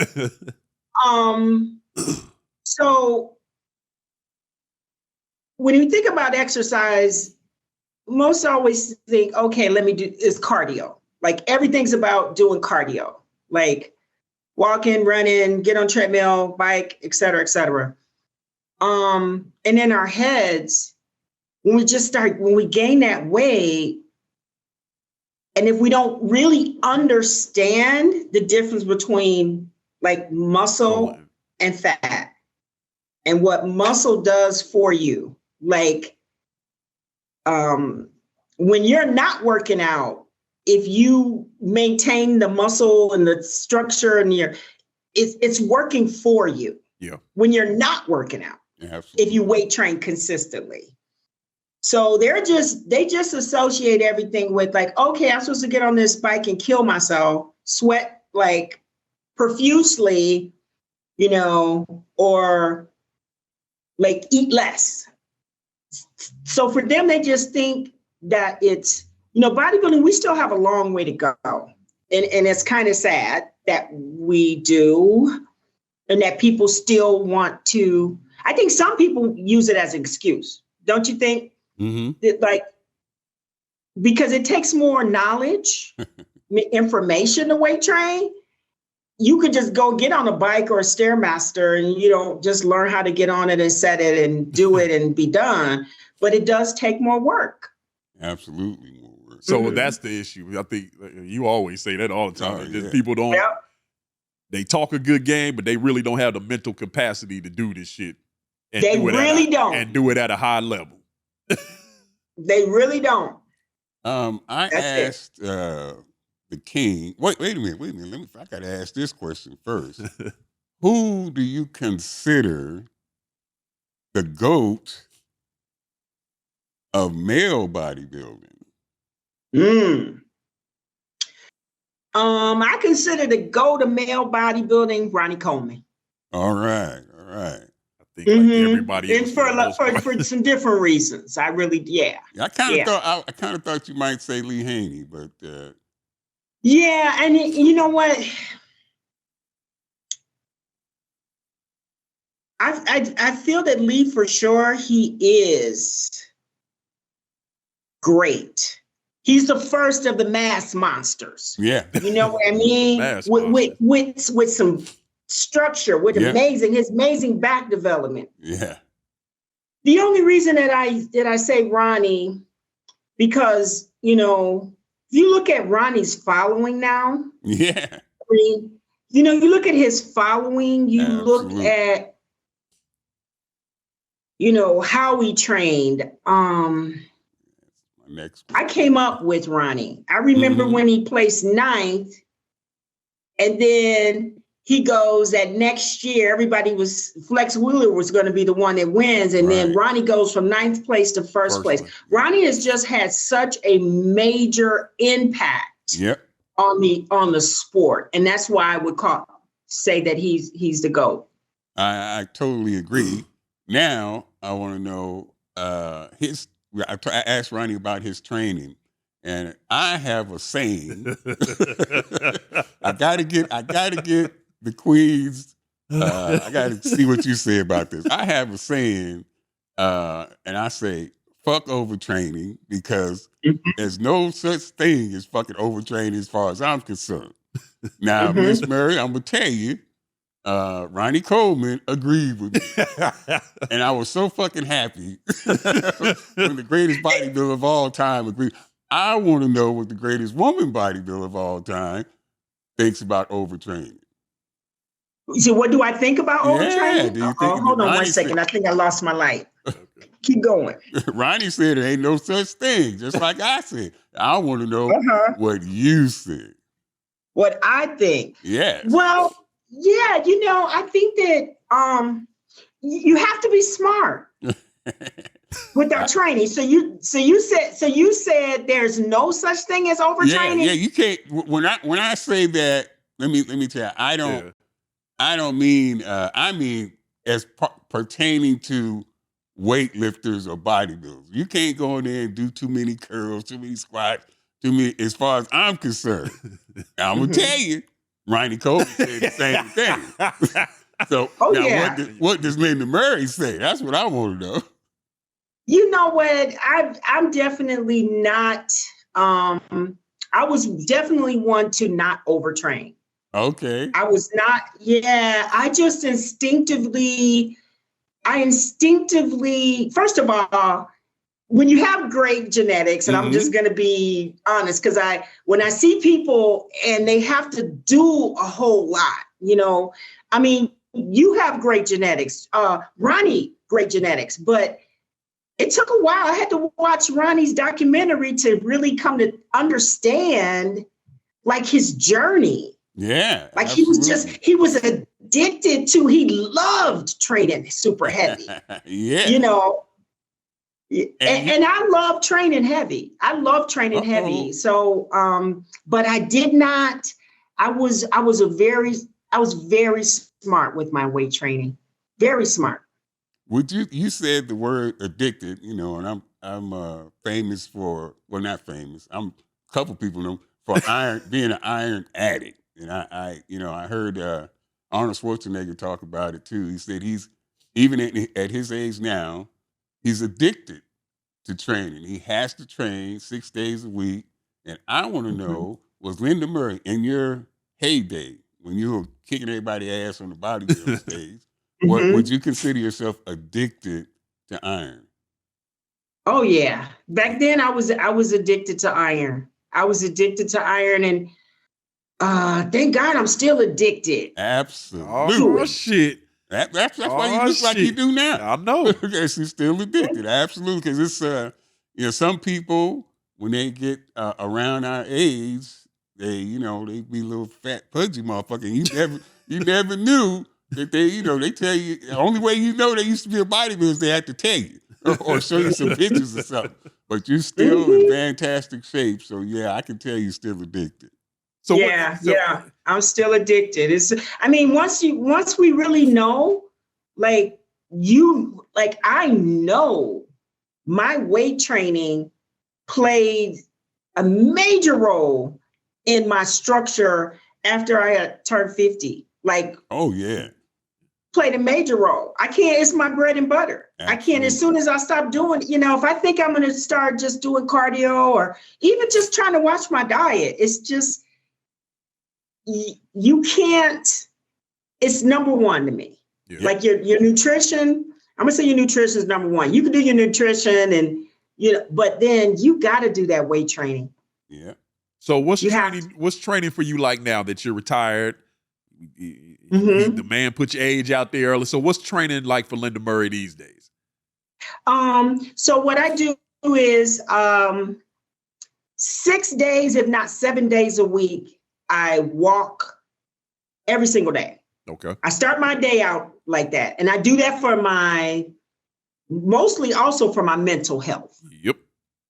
so when you think about exercise, most always think, okay, it's cardio. Like, everything's about doing cardio. Like, walking, running, get on treadmill, bike, et cetera, et cetera. And in our heads, when we gain that weight, and if we don't really understand the difference between like muscle and fat and what muscle does for you, like when you're not working out, if you maintain the muscle and the structure and it's working for you. Yeah. When you're not working out, if you weight train consistently. So they just associate everything with like, okay, I'm supposed to get on this bike and kill myself, sweat like profusely, or like eat less. So for them, they just think that it's, bodybuilding, we still have a long way to go. And it's kind of sad that we do, and that people still want to. I think some people use it as an excuse. Don't you think? Mm-hmm. That, like, because it takes more knowledge, information to weight train. You could just go get on a bike or a Stairmaster and, just learn how to get on it and set it and do it and be done. But it does take more work. Absolutely more work. So that's the issue. I think you always say that all the time. People don't, they talk a good game, but they really don't have the mental capacity to do this shit. And they really don't. And do it at a high level. They really don't. I asked the king, wait a minute. I got to ask this question first. Who do you consider the GOAT of male bodybuilding? I consider the GOAT of male bodybuilding Ronnie Coleman. All right. I think like everybody and for some different reasons. I really, I kind of thought you might say Lee Haney, but yeah, and you know what? I feel that Lee, for sure, he is great. He's the first of the mass monsters. Yeah. You know what I mean? With some structure, with his amazing back development. Yeah. The only reason that I say Ronnie, because, if you look at Ronnie's following now. Yeah. I mean, you look at his following, you look at, how he trained. I came up with Ronnie. I remember when he placed 9th And then he goes that next year, Flex Wheeler was going to be the one that wins. And then Ronnie goes from 9th place to first place. Ronnie has just had such a major impact on the sport. And that's why I would say that he's the GOAT. I totally agree. Now I want to know I asked Ronnie about his training. And I have a saying. I gotta get the Queens. I gotta see what you say about this. I have a saying, and I say, fuck overtraining, because there's no such thing as fucking overtraining as far as I'm concerned. Now, Miss Murray, I'm gonna tell you, Ronnie Coleman agreed with me. And I was so fucking happy when the greatest bodybuilder of all time agreed. I want to know what the greatest woman bodybuilder of all time thinks about overtraining. So what do I think about overtraining? Do you think hold on 1 second. I think I lost my light. Keep going. Ronnie said there ain't no such thing, just like I said. I want to know what you said. What I think? Yes. Well, yeah, I think that you have to be smart with our training. So you said there's no such thing as overtraining? Yeah, you can't. When I say that, let me tell you, I don't mean I mean as pertaining to weightlifters or bodybuilders. You can't go in there and do too many curls, too many squats, too many. As far as I'm concerned, I'm gonna tell you, Ronnie Coleman said the same thing. So what does Lenda Murray say? That's what I want to know. You know what? I'm definitely not. I was definitely one to not overtrain. Okay. I was not. Yeah, I just instinctively. First of all, when you have great genetics, and I'm just going to be honest, because when I see people and they have to do a whole lot, I mean, you have great genetics. Ronnie, great genetics, but it took a while. I had to watch Ronnie's documentary to really come to understand like his journey. Yeah. Like absolutely. he was addicted to, he loved training super heavy. Yeah. And I love training heavy. I love training heavy. So, but I did not, I was very smart with my weight training. Very smart. You said the word addicted, and I'm famous for, well, not famous. I'm a couple people know for being an iron addict. And I heard Arnold Schwarzenegger talk about it too. He said he's, even at his age now, he's addicted to training. He has to train 6 days a week. And I want to know, was Lenda Murray in your heyday, when you were kicking everybody's ass on the bodybuilding stage, would you consider yourself addicted to iron? Oh yeah. Back then I was addicted to iron. And thank God I'm still addicted. Absolutely. Oh shit. That's why you look like you do now. I know. Because she's still addicted. Absolutely. Because it's some people, when they get around our age, they be little fat pudgy motherfucker. You never knew that they tell you the only way they used to be a bodybuilder is they had to tell you or show you some pictures or something. But you're still in fantastic shape. So yeah, I can tell you're still addicted. So I'm still addicted. Once we really know, I know my weight training played a major role in my structure after I had turned 50. Oh yeah. Played a major role. It's my bread and butter. Absolutely. I can't, as soon as I stop doing, if I think I'm going to start just doing cardio or even just trying to watch my diet, it's just, you can't, it's number one to me. Yeah. Like your nutrition, I'm gonna say your nutrition is number one. You can do your nutrition and, but then you got to do that weight training. Yeah. So what's training for you like now that you're retired? The man put your age out there early. So what's training like for Lenda Murray these days? So what I do is 6 days, if not 7 days a week, I walk every single day. Okay. I start my day out like that. And I do that for mostly also for my mental health. Yep.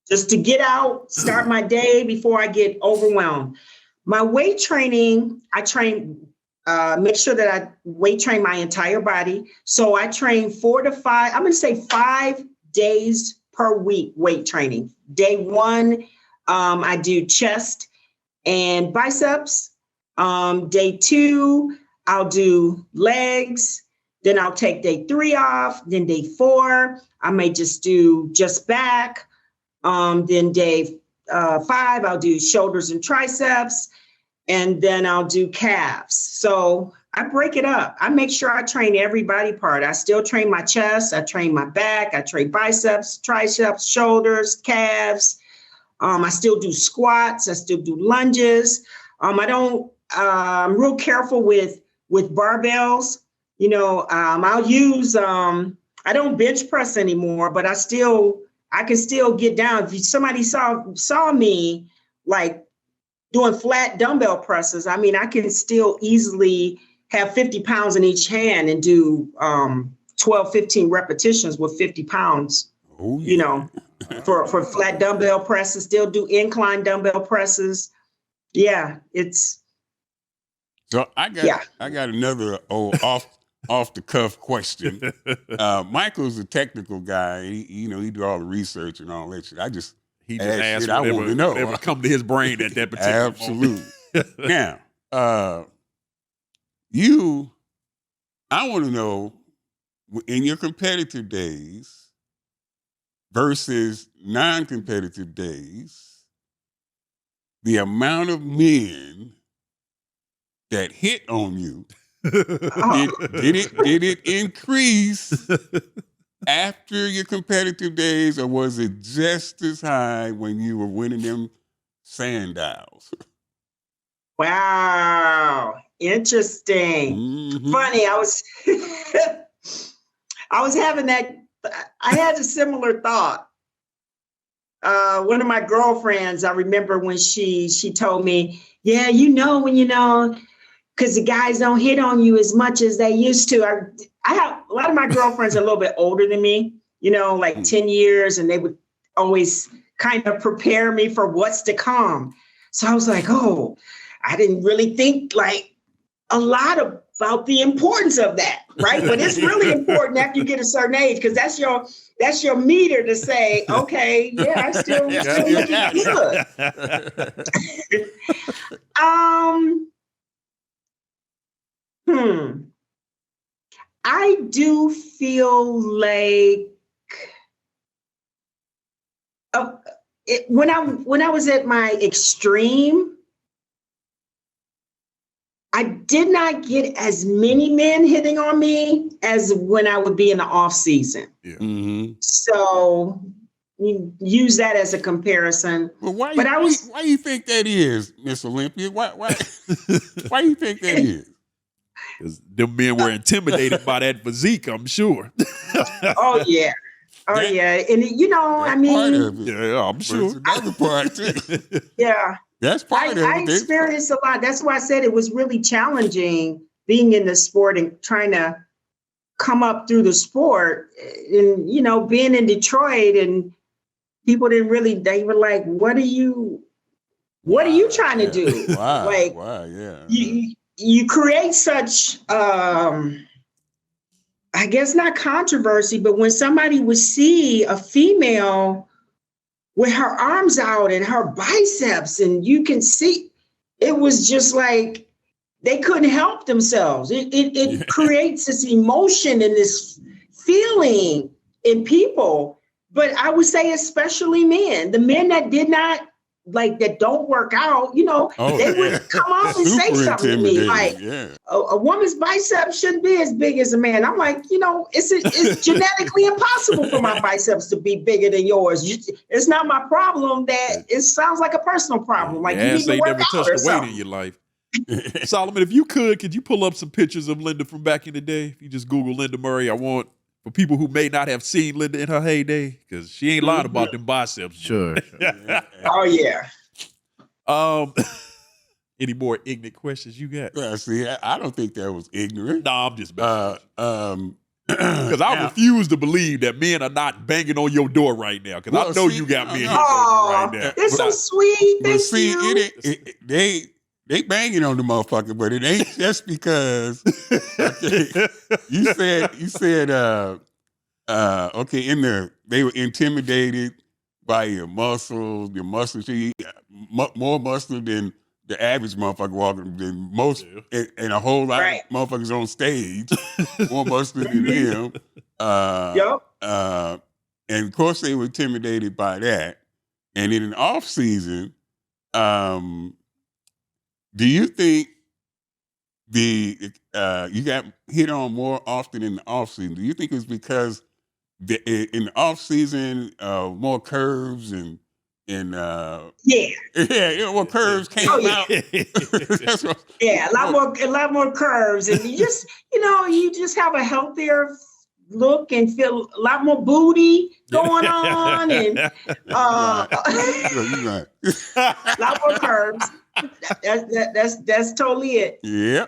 Just to get out, start my day before I get overwhelmed. My weight training, I train, make sure that I weight train my entire body. So I train 4 to 5, I'm going to say 5 days per week weight training. Day 1, I do chest and biceps. Day 2, I'll do legs. Then I'll take day 3 off. Then day 4, I may just do just back. Then day 5, I'll do shoulders and triceps. And then I'll do calves. So I break it up. I make sure I train every body part. I still train my chest. I train my back. I train biceps, triceps, shoulders, calves. I still do squats. I still do lunges. I'm real careful with barbells. You know, I'll use, I don't bench press anymore, but I can still get down. If somebody saw me like doing flat dumbbell presses, I mean, I can still easily have 50 pounds in each hand and do 12, 15 repetitions with 50 pounds, you know, for flat dumbbell presses, still do incline dumbbell presses. Yeah, it's. So I got another off the cuff question. Michael's a technical guy. He do all the research and all that shit. He just asked I want to know whatever come to his brain at that particular Absolutely. moment. Now, I want to know, in your competitive days versus non-competitive days, the amount of men that hit on you, did it increase after your competitive days, or was it just as high when you were winning them sandials? Wow, interesting. Mm-hmm. Funny, I was having that. I had a similar thought. One of my girlfriends, I remember when she told me, yeah, because the guys don't hit on you as much as they used to. I have a lot of my girlfriends are a little bit older than me, like 10 years, and they would always kind of prepare me for what's to come. So I was like, oh, I didn't really think like a lot about the importance of that, right? But it's really important after you get a certain age, because that's your meter to say, okay, yeah, I'm still looking good. I do feel like when I was at my extreme, I did not get as many men hitting on me as when I would be in the off season. Yeah. Mm-hmm. So you use that as a comparison. Well, why do you think that is, Miss Olympia? Why do you think that is? Because them men were intimidated by that physique, I'm sure. Oh yeah. Oh yeah. And I mean, part of it. Yeah, I'm sure. That's another part too. Yeah. That's part of it. I experienced a lot. That's why I said it was really challenging being in the sport and trying to come up through the sport. And, being in Detroit, and people they were like, what are you trying to do? Wow, yeah. You create such, I guess not controversy, but when somebody would see a female with her arms out and her biceps, and you can see, it was just like they couldn't help themselves. It creates this emotion and this feeling in people. But I would say especially men, the men that did not, that don't work out, they would come out and say something to me like, a woman's biceps shouldn't be as big as a man. I'm like, it's genetically impossible for my biceps to be bigger than yours. It's not my problem. That it sounds like a personal problem. Like, you need to work out or something. In your life. Solomon, if you could you pull up some pictures of Lenda from back in the day? If you just Google Lenda Murray, I want, for people who may not have seen Lenda in her heyday, because she ain't lying about them biceps. Sure. Oh yeah. Any more ignorant questions you got? Yeah, see, I don't think that was ignorant. No, I'm just messing with you. Because Because I refuse to believe that men are not banging on your door right now. Because I know you got men hitting on you right now. It's so sweet. But Thank see, you. they banging on the motherfucker, but it ain't just because. Okay, you said okay, they were intimidated by your muscles. Your muscles, more muscle than the average motherfucker walking than most, and a whole lot of motherfuckers on stage, more muscle than him. And of course they were intimidated by that. And in an off season, do you think you got hit on more often in the off season? Do you think it's because in the off season more curves and more curves came out. A lot more curves, and you just have a healthier look and feel a lot more booty going on, and a lot more curves. That's totally it. Yeah.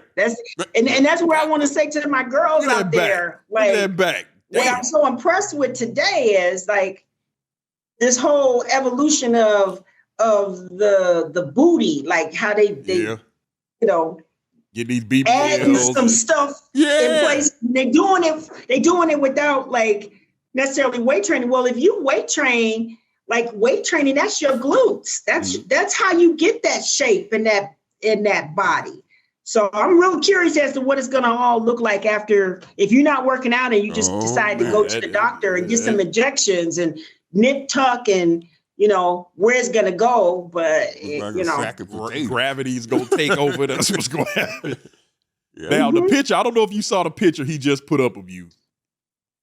And that's where I want to say to my girls out there, like, that back. What I'm so impressed with today is like this whole evolution of the booty, like how they get these BBLs, adding some stuff in place. They're doing it without like necessarily weight training. Well, if you weight train, that's your glutes. That's how you get that shape in that body. So I'm real curious as to what it's gonna all look like after, if you're not working out and you just decide to go to the doctor and get some injections and nip tuck and where it's gonna go, but gravity's gonna take over. That's what's gonna happen. Now the picture, I don't know if you saw the picture he just put up of you,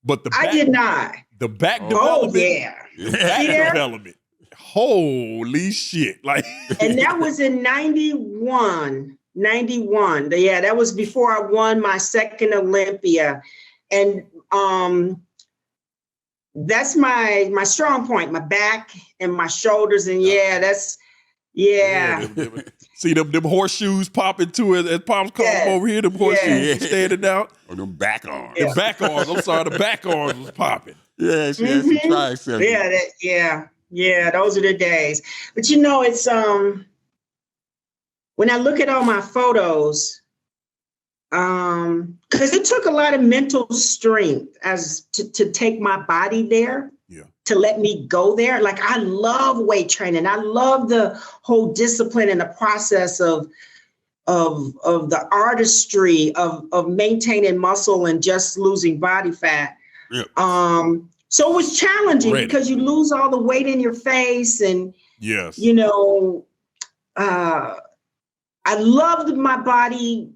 but I did not. The back development. The back development. Holy shit! And that was in 91. Yeah, that was before I won my second Olympia. And that's my strong point, my back and my shoulders. And see them horseshoes popping to it, as Pop's calling them over here, them horseshoes standing out. Or them back arms. The back arms, I'm sorry, the back arms was popping. Yeah, she has to try something. Yeah, those are the days. But it's when I look at all my photos, because it took a lot of mental strength to take my body there, to let me go there. Like, I love weight training. I love the whole discipline and the process of the artistry of maintaining muscle and just losing body fat. Yep. So it was challenging because you lose all the weight in your face, and I loved my body.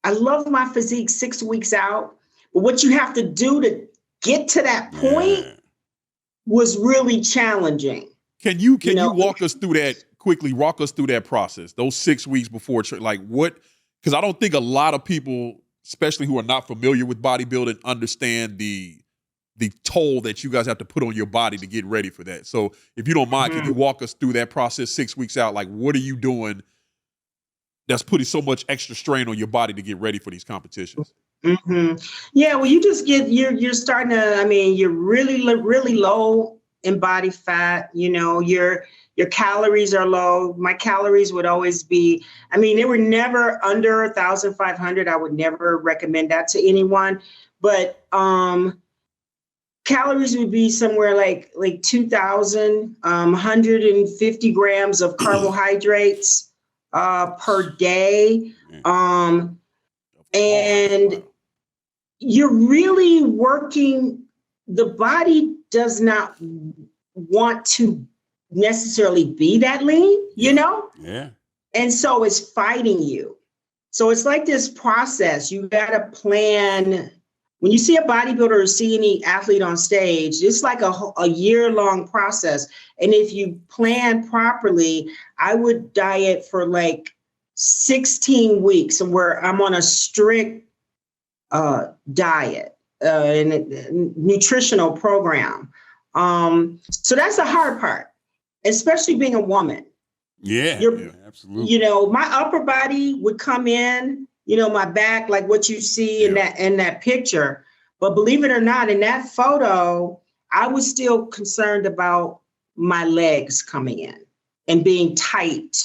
I loved my physique 6 weeks out. But what you have to do to get to that point was really challenging. Can you walk us through that quickly? Walk us through that process, those 6 weeks before, what? Because I don't think a lot of people, especially who are not familiar with bodybuilding, understand the toll that you guys have to put on your body to get ready for that. So if you don't mind, can you walk us through that process 6 weeks out? Like, what are you doing that's putting so much extra strain on your body to get ready for these competitions? Yeah, well, you just you're starting to, you're really, really low in body fat. Your calories are low. My calories would always be, they were never under 1,500. I would never recommend that to anyone. But calories would be somewhere like 2,000, 150 grams of carbohydrates per day. And you're really working, the body does not want to necessarily be that lean, Yeah. And so it's fighting you. So it's like this process. You got to plan. When you see a bodybuilder or see any athlete on stage, it's like a year-long process. And if you plan properly, I would diet for like 16 weeks, where I'm on a strict diet and a nutritional program. So that's the hard part, especially being a woman. Yeah, Your, absolutely. you know, my upper body would come in, you know, my back, like what you see in that picture. But believe it or not, in that photo, I was still concerned about my legs coming in and being tight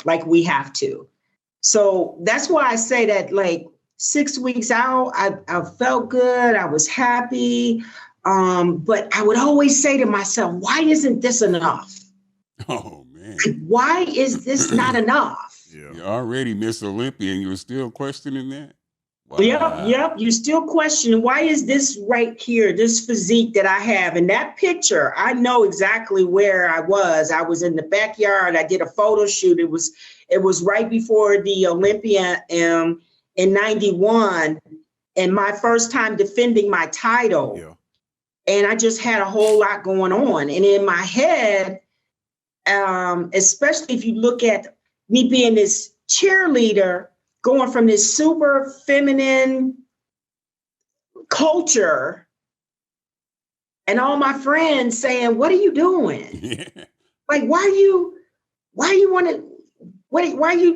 like we have to. So that's why I say that, like, 6 weeks out, I felt good. I was happy. But I would always say to myself, why isn't this enough? Oh, man. Why is this not enough? Yeah. You're already Miss Olympia and you're still questioning that? Wow. Yep. You're still questioning, why is this right here, this physique that I have? In that picture, I know exactly where I was. I was in the backyard. I did a photo shoot. It was right before the Olympia in 91, and my first time defending my title. Yeah. And I just had a whole lot going on. And in my head, especially if you look at me being this cheerleader, going from this super feminine culture, and all my friends saying, "What are you doing? Yeah. Like, why are you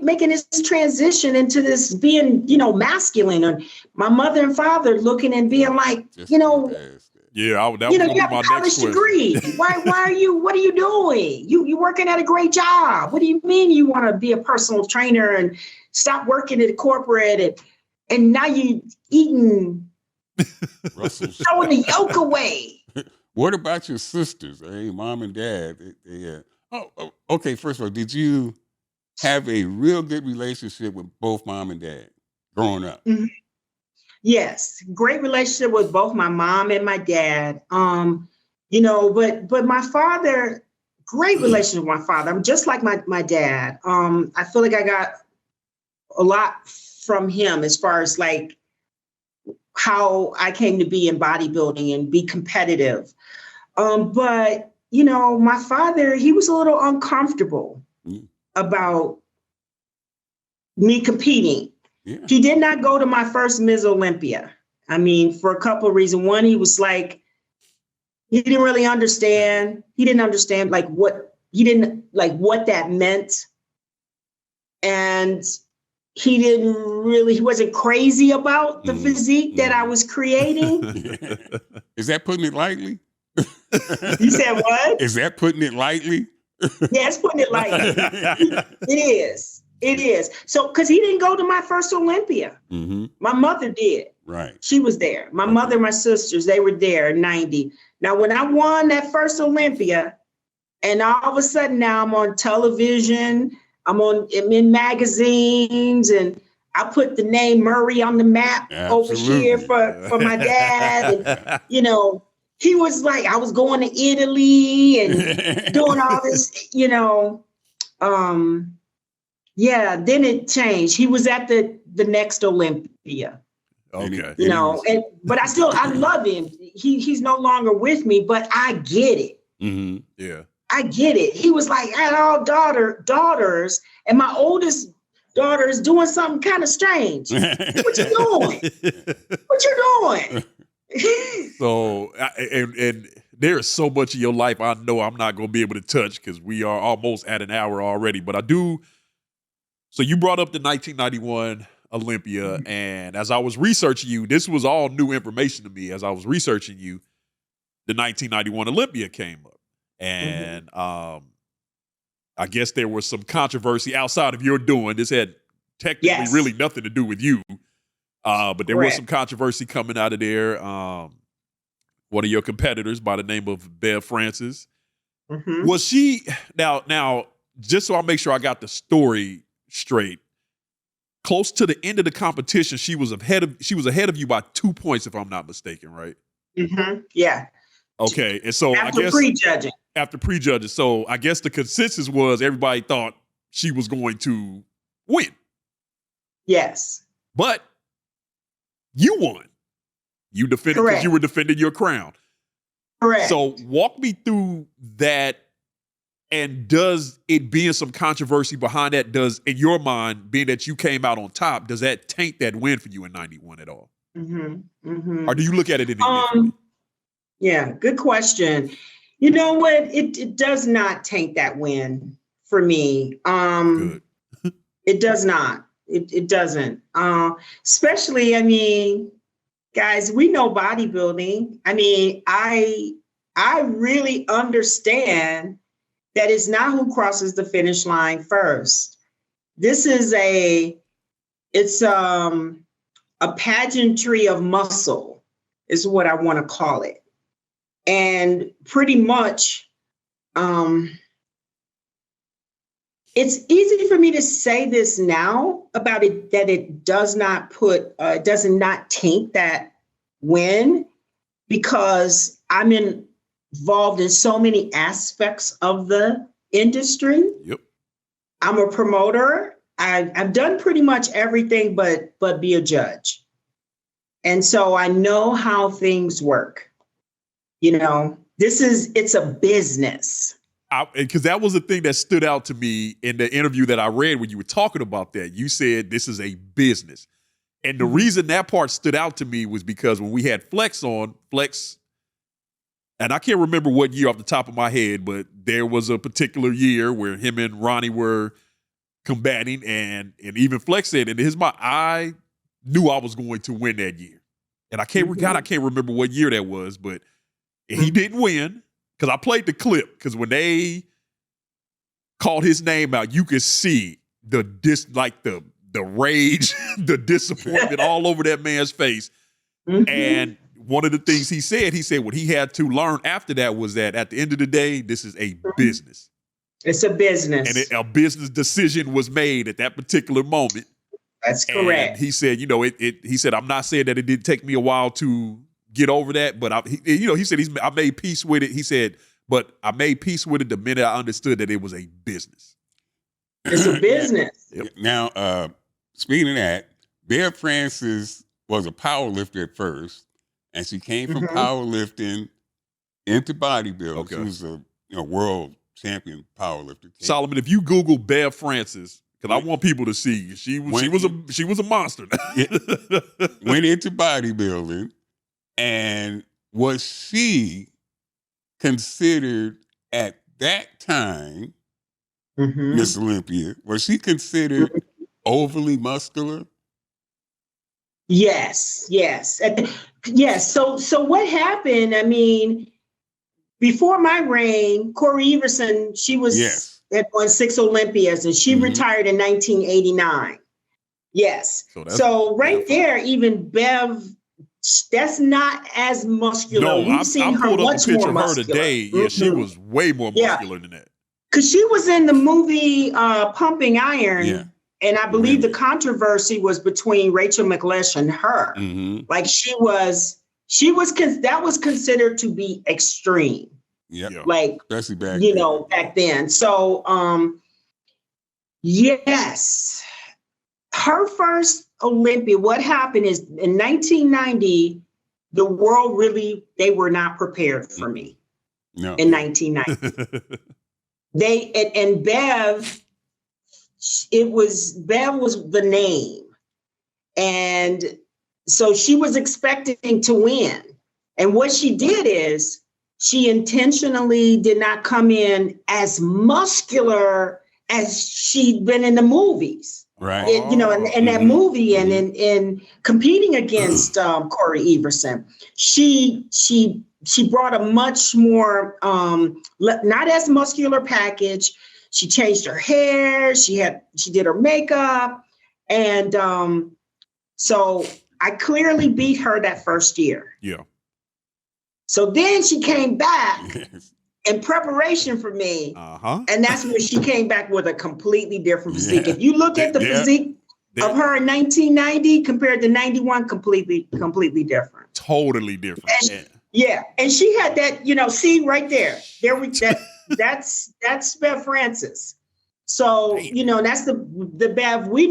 making this transition into this being, you know, masculine?" And my mother and father looking and being like, you know, that you was know, you have my a college next degree. What are you doing? You working at a great job. What do you mean you want to be a personal trainer and stop working at a corporate and now you eating, throwing the yolk away? What about your sisters? Hey, mom and dad. Okay. First of all, did you have a real good relationship with both mom and dad growing up? Mm-hmm. Yes, great relationship with both my mom and my dad. You know, but my father, great relationship with my father. I'm just like my dad. I feel like I got a lot from him as far as like how I came to be in bodybuilding and be competitive. But you know, my father, he was a little uncomfortable about me competing. Yeah. He did not go to my first Ms. Olympia. I mean, for a couple of reasons. One, he was like, he didn't really understand. He didn't understand what that meant. And he wasn't crazy about the physique that I was creating. Is that putting it lightly? You said what? Is that putting it lightly? Yeah, it's putting it lightly. It is. It is. So, because he didn't go to my first Olympia. Mm-hmm. My mother did. Right. She was there. My mother, my sisters, they were there in 90. Now, when I won that first Olympia, and all of a sudden now I'm on television, I'm in magazines, and I put the name Murray on the map over here for my dad. And, you know, he was like, I was going to Italy and doing all this, you know. Yeah, then it changed. He was at the next Olympia. Okay. You know, but I love him. He's no longer with me, but I get it. Mm-hmm. Yeah. I get it. He was like, I had all daughters, and my oldest daughter is doing something kind of strange. What you doing? What you doing? So, and there is so much of your life I know I'm not going to be able to touch because we are almost at an hour already. But I do. So you brought up the 1991 Olympia, and as I was researching you, this was all new information to me. As I was researching you, the 1991 Olympia came up. And I guess there was some controversy outside of your doing. This had technically really nothing to do with you. But there was some controversy coming out of there. One of your competitors by the name of Bev Francis. Mm-hmm. Was she, now, just so I make sure I got the story straight, close to the end of the competition, she was ahead of you by 2 points, if I'm not mistaken, right? Mm-hmm. Yeah. Okay. And so after prejudging. So I guess the consensus was everybody thought she was going to win. Yes. But you won. You defended because you were defending your crown. Correct. So walk me through that. And does it being some controversy behind that, in your mind, being that you came out on top, does that taint that win for you in 91 at all? Mm-hmm. Mm-hmm. Or do you look at it any differently? Yeah, good question. You know what? It does not taint that win for me. Good. It does not. It doesn't. Especially, I mean, guys, we know bodybuilding. I mean, I really understand that it's not who crosses the finish line first. This is it's a pageantry of muscle, is what I want to call it. And pretty much, it's easy for me to say this now about it, that it does not taint that win, because I'm involved in so many aspects of the industry. Yep. I'm a promoter. I've done pretty much everything but be a judge. And so I know how things work. You know, it's a business. Because that was the thing that stood out to me in the interview that I read when you were talking about that. You said this is a business. And the reason that part stood out to me was because when we had Flex on, and I can't remember what year off the top of my head, but there was a particular year where him and Ronnie were combating, and even Flex said, in his mind, I knew I was going to win that year. And I can't remember what year that was, but he didn't win. Because I played the clip, because when they called his name out, you could see the rage, the disappointment all over that man's face. Mm-hmm. And one of the things he said what he had to learn after that was that at the end of the day, this is a business. It's a business. And a business decision was made at that particular moment. That's correct. And he said, he said, I'm not saying that it did take me a while to get over that, but he said I made peace with it. He said, but I made peace with it the minute I understood that it was a business. It's a business. Yep. Now, speaking of that, Bev Francis was a powerlifter at first, and she came from powerlifting into bodybuilding. Okay. She was a world champion powerlifter. Solomon, if you Google Bev Francis, because I want people to see, she was a monster. Went into bodybuilding. And was she considered at that time, Miss Olympia, was she considered overly muscular? Yes. So what happened? I mean, before my reign, Corey Everson, she had won 6 Olympias, and she retired in 1989. Yes. So right there, even Bev, that's not as muscular. No, We've seen her much more muscular. of her today. Yeah, she was way more muscular than that. Because she was in the movie Pumping Iron, and I believe the controversy was between Rachel McLeish and her. Like that was considered to be extreme. Yeah, like especially back back then. So, yes, her first Olympia, what happened is in 1990, the world they were not prepared for me. No. In 1990. and Bev was the name. And so she was expecting to win. And what she did is she intentionally did not come in as muscular as she'd been in the movies. Right. In that movie and in competing against Corey Everson, she brought a much more not as muscular package. She changed her hair. She did her makeup, and so I clearly beat her that first year. Yeah. So then she came back. In preparation for me, and that's when she came back with a completely different physique. If you look at the physique of her in 1990 compared to 91, completely different. Totally different. And she had that, see right there. That's Bev Francis. So that's the Bev we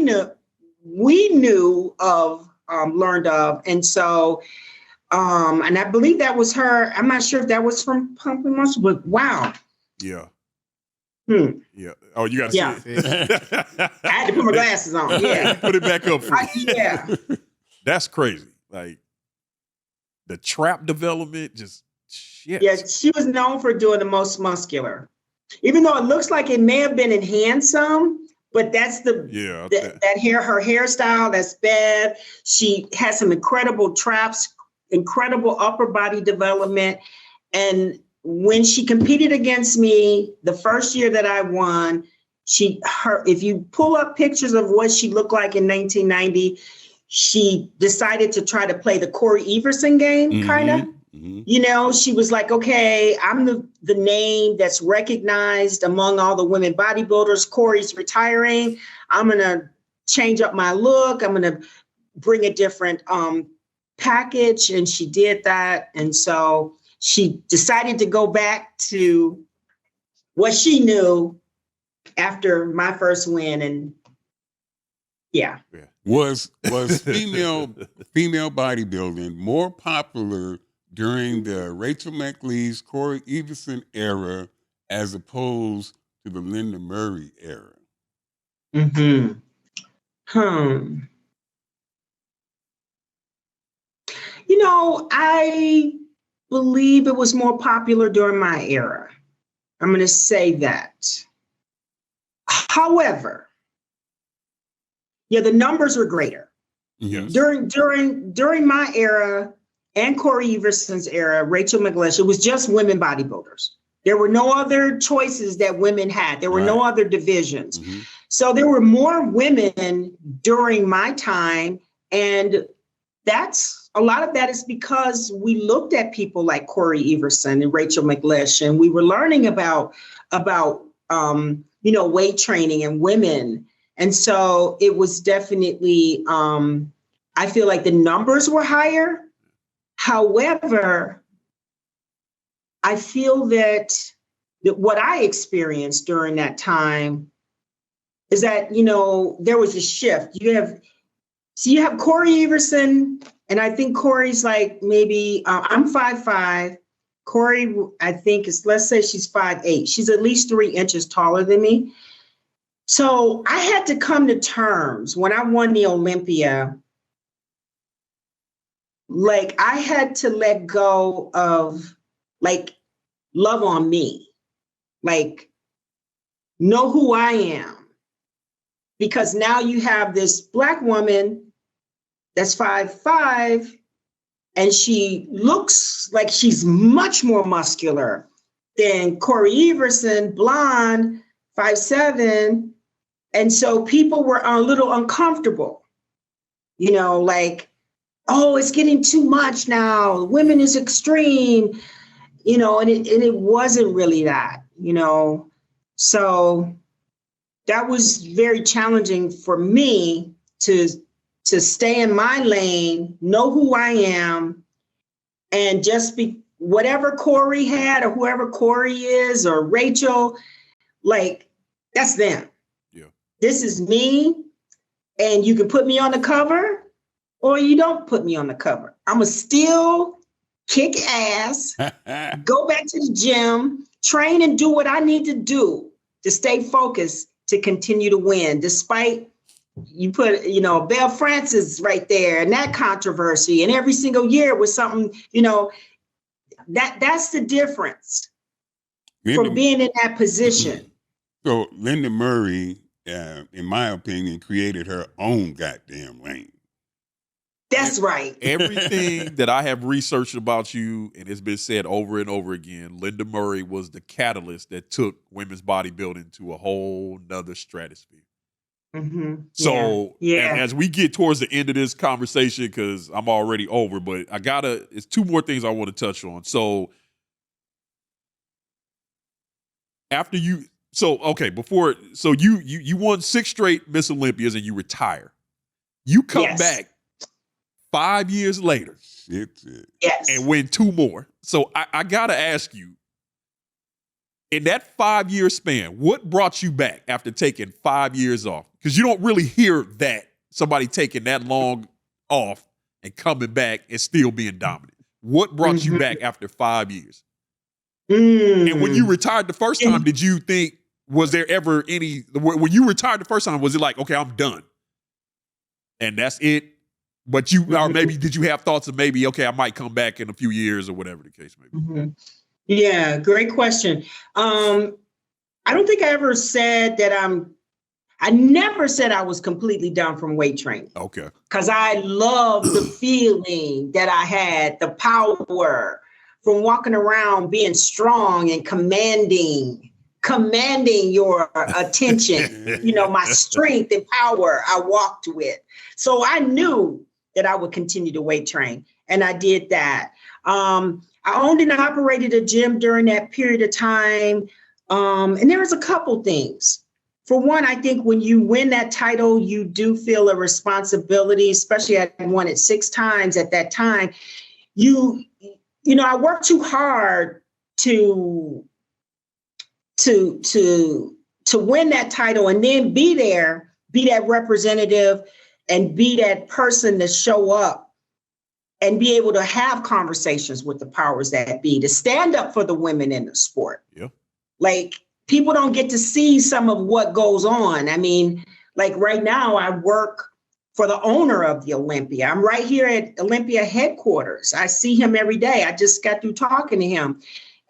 knew of, learned of, and so. And I believe that was her. I'm not sure if that was from Pumping Muscle, but wow. Yeah. Yeah. Oh, you got to see it. I had to put my glasses on. Yeah. Put it back up for you. Yeah. That's crazy. Like the trap development, just shit. Yeah, she was known for doing the most muscular. Even though it looks like it may have been enhanced some, but that's that hair, her hairstyle, that's Bev. She has some incredible traps, incredible upper body development. And when she competed against me, the first year that I won, if you pull up pictures of what she looked like in 1990, she decided to try to play the Corey Everson game, kind of. You know, she was like, okay, I'm the name that's recognized among all the women bodybuilders. Corey's retiring. I'm going to change up my look. I'm going to bring a different package. And she did that. And so she decided to go back to what she knew after my first win. And yeah. Was female bodybuilding more popular during the Rachel McLeese, Corey Everson era as opposed to the Lenda Murray era? You know, I believe it was more popular during my era. I'm going to say that. However, yeah, the numbers were greater. Yes. During my era and Corey Everson's era, Rachel McLeish, it was just women bodybuilders. There were no other choices that women had. There were no other divisions. So there were more women during my time. And a lot of that is because we looked at people like Corey Everson and Rachel McLeish, and we were learning about weight training and women. And so it was definitely, I feel like the numbers were higher. However, I feel that what I experienced during that time is that, you know, there was a shift. You have Corey Everson, and I think Corey's like maybe, I'm 5'5". Corey, I think let's say she's 5'8". She's at least 3 inches taller than me. So I had to come to terms when I won the Olympia. Like, I had to let go of, like, love on me, like, know who I am. Because now you have this Black woman that's 5'5", and she looks like she's much more muscular than Corey Everson, blonde, 5'7". And so people were a little uncomfortable, you know, like, oh, it's getting too much now. Women is extreme, you know, and it wasn't really that, you know. So that was very challenging for me to stay in my lane, know who I am, and just be whatever Corey had or whoever Corey is or Rachel, like, that's them. Yeah. This is me, and you can put me on the cover or you don't put me on the cover. I'm going to still kick ass, go back to the gym, train and do what I need to do to stay focused to continue to win, despite you put, you know, Bev Francis right there and that controversy, and every single year was something, you know, that's the difference from being in that position. So Lenda Murray, in my opinion, created her own goddamn lane. That's right. Everything that I have researched about you, and it's been said over and over again, Lenda Murray was the catalyst that took women's bodybuilding to a whole nother stratosphere. So as we get towards the end of this conversation, because I'm already over, but it's 2 more things I want to touch on. So after you, you won 6 straight Miss Olympias and you retire. You come back 5 years later and win 2 more. So I got to ask you, in that 5-year span, what brought you back after taking 5 years off? Because you don't really hear that, somebody taking that long off and coming back and still being dominant. What brought you back after 5 years? And when you retired the first time, did you think, was there ever when you retired the first time, was it like, okay, I'm done and that's it? But or maybe did you have thoughts of maybe, okay, I might come back in a few years or whatever the case may be? Yeah, great question. I don't think I ever said that I never said I was completely done from weight training. Okay. Because I love the feeling that I had, the power from walking around being strong and commanding your attention, my strength and power I walked with. So I knew that I would continue to weight train, and I did that. I owned and operated a gym during that period of time. And there was a couple things. For one, I think when you win that title, you do feel a responsibility, especially I won it 6 times at that time. I worked too hard to win that title and then be there, be that representative and be that person to show up and be able to have conversations with the powers that be, to stand up for the women in the sport. Yeah. Like, people don't get to see some of what goes on. I mean, like right now I work for the owner of the Olympia. I'm right here at Olympia headquarters. I see him every day. I just got through talking to him.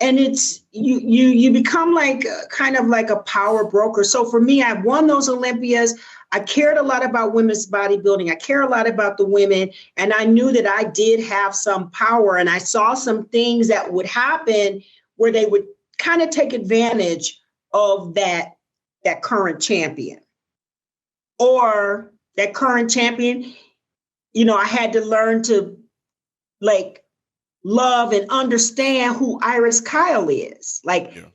And it's, you become like kind of like a power broker. So for me, I won those Olympias. I cared a lot about women's bodybuilding. I care a lot about the women. And I knew that I did have some power, and I saw some things that would happen where they would kind of take advantage of that current champion. Or that current champion, I had to learn to love and understand who Iris Kyle is.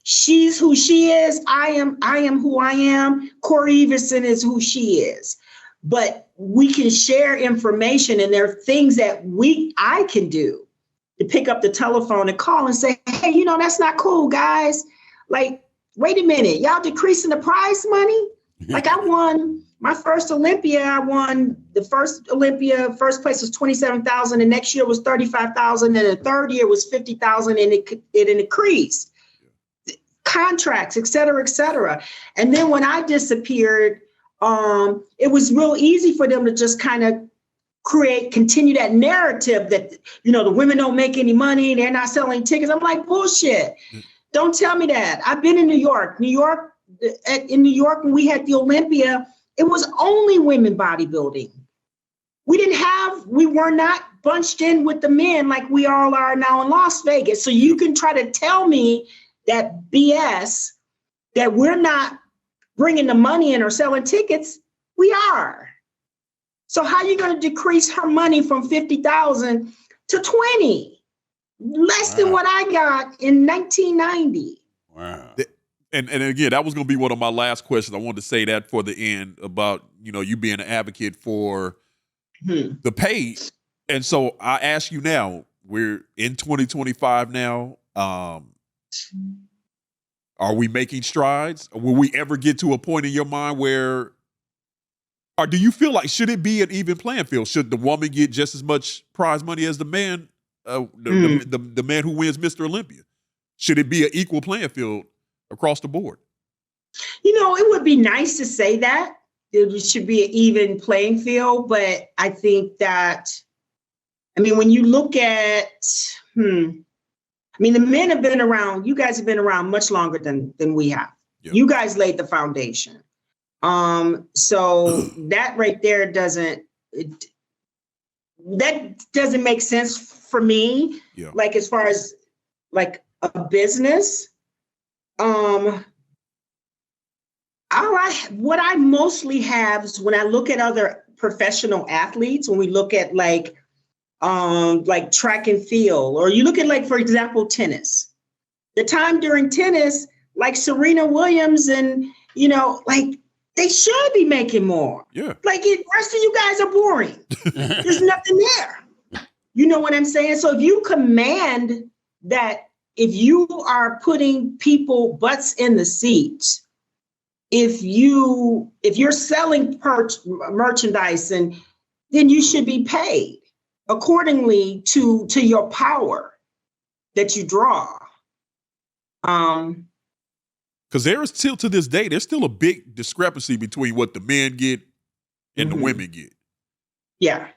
She's who she is. I am who I am. Corey Everson is who she is. But we can share information, and there are things that I can do to pick up the telephone and call and say, hey, that's not cool, guys. Wait a minute, y'all decreasing the prize money? I won my first Olympia. I won the first Olympia. First place was $27,000. The next year was $35,000. And the third year was $50,000, and it increased. Contracts, et cetera, et cetera. And then when I disappeared, it was real easy for them to just kind of continue that narrative that, the women don't make any money. They're not selling tickets. I'm like, bullshit. Don't tell me that. I've been in New York. In New York, when we had the Olympia, it was only women bodybuilding. We were not bunched in with the men like we all are now in Las Vegas. So you can try to tell me that BS, that we're not bringing the money in or selling tickets. We are. So how are you going to decrease her money from $50,000 to $20,000? Less than what I got in 1990. Wow. And again, that was going to be one of my last questions. I wanted to say that for the end about, you being an advocate for the pay. And so I ask you now, we're in 2025 now. Are we making strides? Will we ever get to a point in your mind where, or do you feel like, should it be an even playing field? Should the woman get just as much prize money as the man? The man who wins Mr. Olympia? Should it be an equal playing field across the board? It would be nice to say that it should be an even playing field, but I think that, when you look at, the men have been around, you guys have been around much longer than we have. Yep. You guys laid the foundation. So that right there doesn't make sense for me. Yeah. As far as a business, what I mostly have is when I look at other professional athletes, when we look at track and field, or you look at for example, tennis, the time during tennis, Serena Williams and, they should be making more. Yeah. The rest of you guys are boring. There's nothing there. You know what I'm saying? So if you command that, if you are putting people butts in the seats, if you're selling merchandise, and then you should be paid accordingly to your power that you draw. Because there is still, to this day, there's still a big discrepancy between what the men get and the women get. Yeah.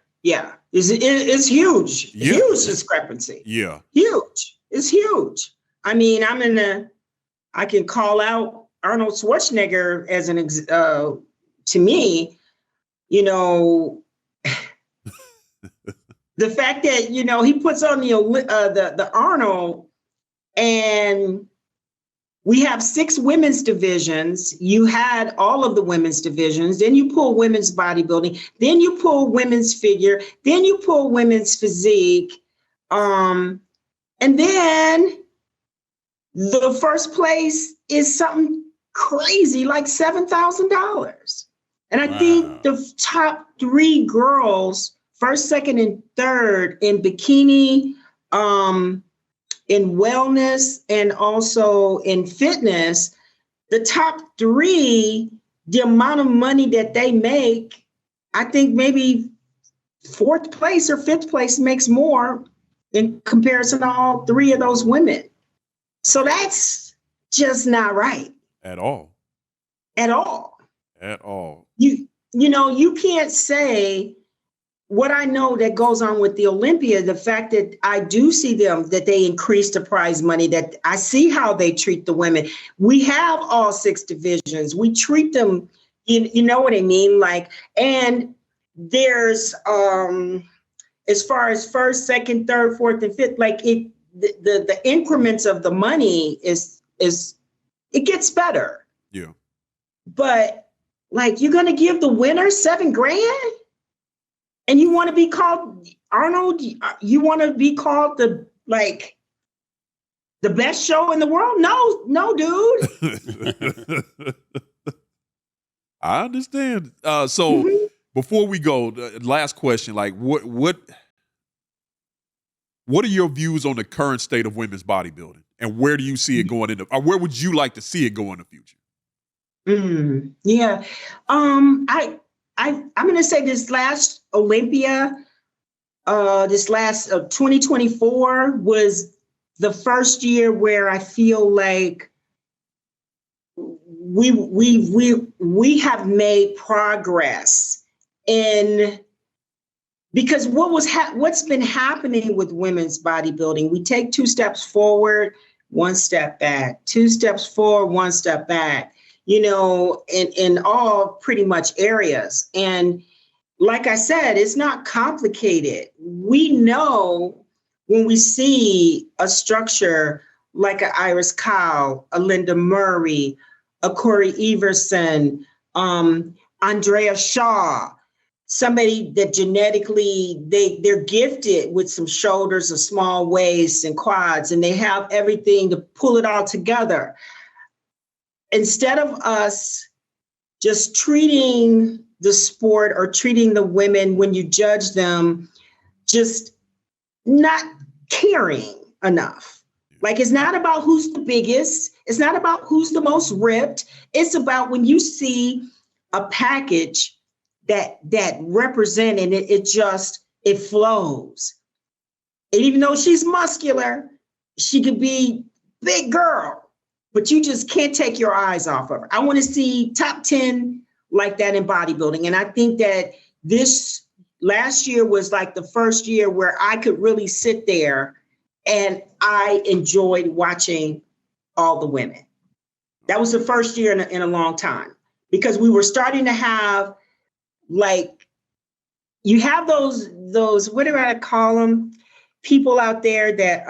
It's huge. Yeah. Huge discrepancy. Yeah. Huge. It's huge. I can call out Arnold Schwarzenegger as to me, you know, the fact that, you know, he puts on the Arnold, and we have 6 women's divisions. You had all of the women's divisions. Then you pull women's bodybuilding. Then you pull women's figure. Then you pull women's physique. And then the first place is something crazy, like $7,000. And I think the top 3 girls, first, second, and third in bikini, in wellness, and also in fitness, the top 3, the amount of money that they make, I think maybe 4th place or 5th place makes more in comparison to all 3 of those women. So that's just not right. At all. At all. At all. You know, you can't say what I know that goes on with the Olympia, the fact that I do see them, that they increase the prize money, that I see how they treat the women. We have all 6 divisions. We treat them, you know what I mean? Like, and there's, as far as first, second, third, fourth, and fifth, like the increments of the money is it gets better. Yeah. But like, you're going to give the winner $7,000? And you want to be called Arnold? You want to be called the best show in the world? No, dude. I understand. So before we go, the last question: like, what are your views on the current state of women's bodybuilding, and where do you see it going or where would you like to see it go in the future? Yeah. I'm going to say this last Olympia, this last 2024 was the first year where I feel like we have made progress because what's been happening with women's bodybuilding, we take 2 steps forward, 1 step back, 2 steps forward, 1 step back. You know, in all pretty much areas. And like I said, it's not complicated. We know when we see a structure like an Iris Kyle, a Linda Murray, a Corey Everson, Andrea Shaw, somebody that genetically, they're gifted with some shoulders, a small waist and quads, and they have everything to pull it all together. Instead of us just treating the sport or treating the women when you judge them, just not caring enough. Like, it's not about who's the biggest. It's not about who's the most ripped. It's about when you see a package that represent, and it flows. And even though she's muscular, she could be big girl, but you just can't take your eyes off of her. I want to see top 10 like that in bodybuilding. And I think that this last year was like the first year where I could really sit there and I enjoyed watching all the women. That was the first year in a long time, because we were starting to have, like, you have those, what do I call them? People out there that,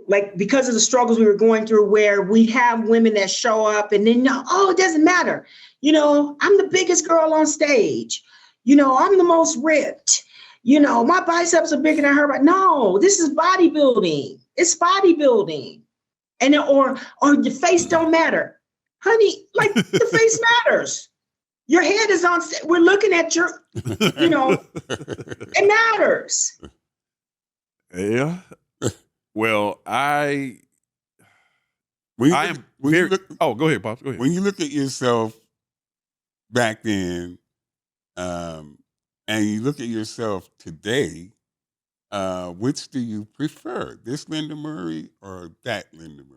like, because of the struggles we were going through, where we have women that show up and then, oh, it doesn't matter. You know, I'm the biggest girl on stage. You know, I'm the most ripped. You know, my biceps are bigger than her. But no, this is bodybuilding. It's bodybuilding. And or the face don't matter. Honey, like, the face matters. Your head is on, we're looking at your, you know, it matters. Yeah. Well, go ahead, Pops. Go ahead. When you look at yourself back then, and you look at yourself today, which do you prefer, this Linda Murray or that Linda Murray?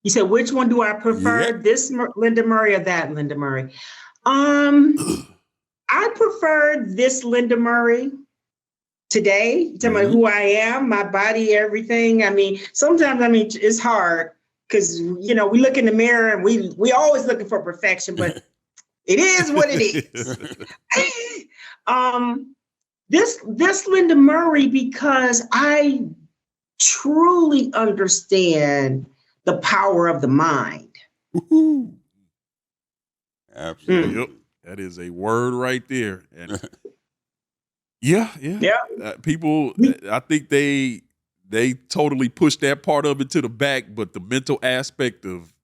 You said, which one do I prefer, this Linda Murray or that Linda Murray? I prefer this Linda Murray today. You're talking about who I am, my body, everything. I mean, sometimes, it's hard because we look in the mirror and we always looking for perfection, but it is what it is. This Lenda Murray, because I truly understand the power of the mind. Woo-hoo. Absolutely. Yep. That is a word right there. And yeah. People, I think they totally push that part of it to the back, but the mental aspect of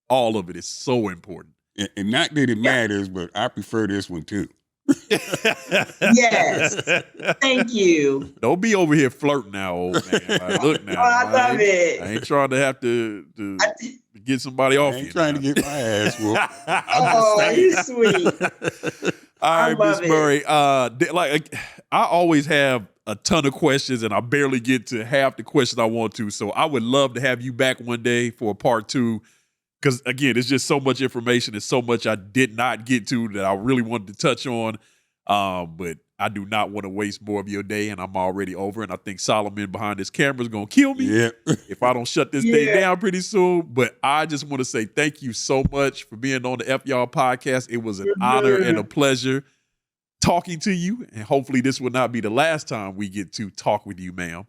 all of it is so important. And not that it matters, but I prefer this one too. Yes. Thank you. Don't be over here flirting now, old man. Like, look now. I love it. I ain't trying to have to get somebody off I ain't you trying now. to get my ass whooped. Oh, you're sweet. All right, Miss love it. Murray. I always have a ton of questions, and I barely get to half the questions I want to. So I would love to have you back one day for a part 2. Because, again, it's just so much information and so much I did not get to that I really wanted to touch on. But I do not want to waste more of your day, and I'm already over. And I think Solomon behind this camera is going to kill me if I don't shut this thing down pretty soon. But I just want to say thank you so much for being on the F Y'all podcast. It was an honor and a pleasure talking to you. And hopefully this will not be the last time we get to talk with you, ma'am.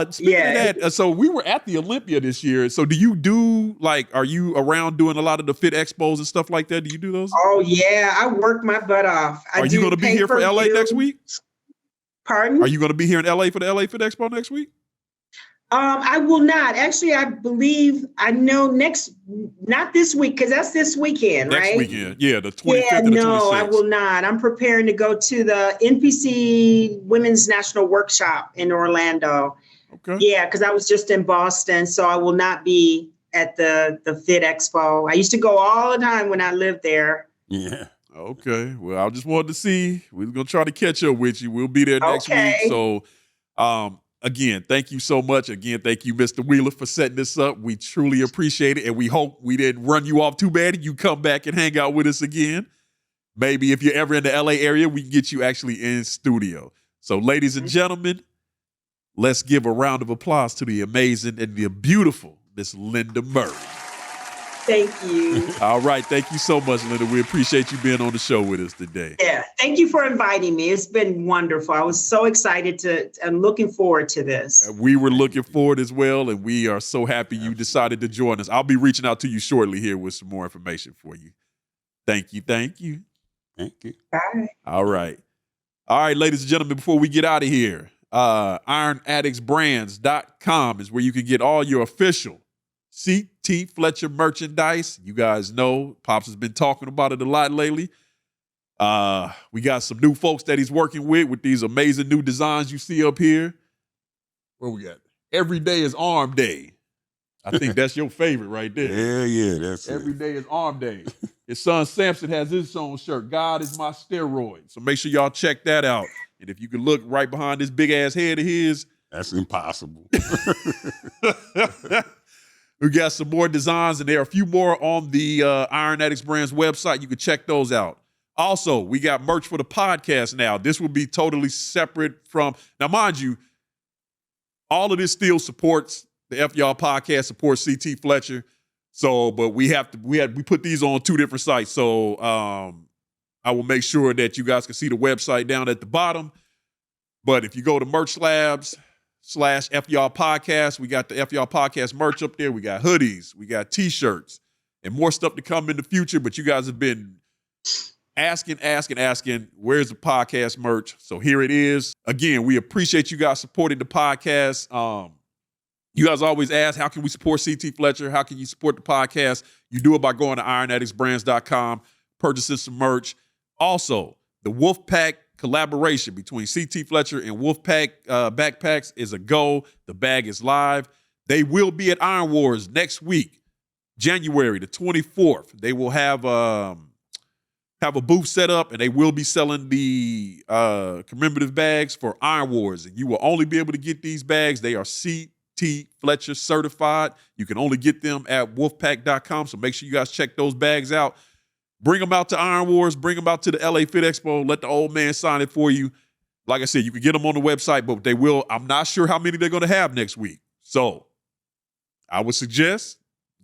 Speaking of that, so we were at the Olympia this year. So do you do, are you around doing a lot of the fit expos and stuff like that? Do you do those? Oh yeah, I work my butt off. Are you going to be here for LA next week? Pardon? Are you going to be here in LA for the LA Fit Expo next week? I will not. Actually, I know not this week, because that's this weekend, right? Next weekend, yeah, the 25th and the 26th. No, I will not. I'm preparing to go to the NPC Women's National Workshop in Orlando. Okay. Yeah, because I was just in Boston, so I will not be at the Fit Expo. I used to go all the time when I lived there. Yeah. Okay. Well, I just wanted to see. We're going to try to catch up with you. We'll be there next week. So, again, thank you so much. Again, thank you, Mr. Wheeler, for setting this up. We truly appreciate it, and we hope we didn't run you off too bad and you come back and hang out with us again. Maybe if you're ever in the LA area, we can get you actually in studio. So, ladies and gentlemen, let's give a round of applause to the amazing and the beautiful Miss Lenda Murray. Thank you. All right. Thank you so much, Lenda. We appreciate you being on the show with us today. Yeah. Thank you for inviting me. It's been wonderful. I was so excited and looking forward to this. We were looking forward as well, and we are so happy you decided to join us. I'll be reaching out to you shortly here with some more information for you. Thank you. Thank you. Thank you. Bye. All right. All right, ladies and gentlemen, before we get out of here, IronAddictsBrands.com is where you can get all your official CT Fletcher merchandise. You guys know Pops has been talking about it a lot lately. We got some new folks that he's working with these amazing new designs you see up here. Where we got? Every day is arm day. I think that's your favorite right there. Yeah, that's Every it. day is arm day. His son Samson has his own shirt. God is my steroid. So make sure y'all check that out. And if you can look right behind this big ass head of his, That's impossible. we got some more designs, and there are a few more on the Iron Addicts Brands website. You can check those out. Also, we got merch for the podcast now. This will be totally separate from, now mind you, all of this still supports the F Y'all podcast, supports CT Fletcher. So, but we put these on 2 different sites. So I will make sure that you guys can see the website down at the bottom. But if you go to Merch Labs /F Y'all podcast, we got the F Y'all podcast merch up there. We got hoodies, we got t-shirts, and more stuff to come in the future. But you guys have been asking, where's the podcast merch? So here it is. Again, we appreciate you guys supporting the podcast. You guys always ask, how can we support CT Fletcher? How can you support the podcast? You do it by going to IronAddictsBrands.com, purchasing some merch. Also, the Wolfpack collaboration between CT Fletcher and Wolfpack backpacks is a go. The bag is live. They will be at Iron Wars next week, January the 24th. They will have a booth set up, and they will be selling the commemorative bags for Iron Wars. And you will only be able to get these bags. They are CT Fletcher certified. You can only get them at wolfpack.com. So make sure you guys check those bags out. Bring them out to Iron Wars. Bring them out to the LA Fit Expo. Let the old man sign it for you. Like I said, you can get them on the website, but they will. I'm not sure how many they're going to have next week. So I would suggest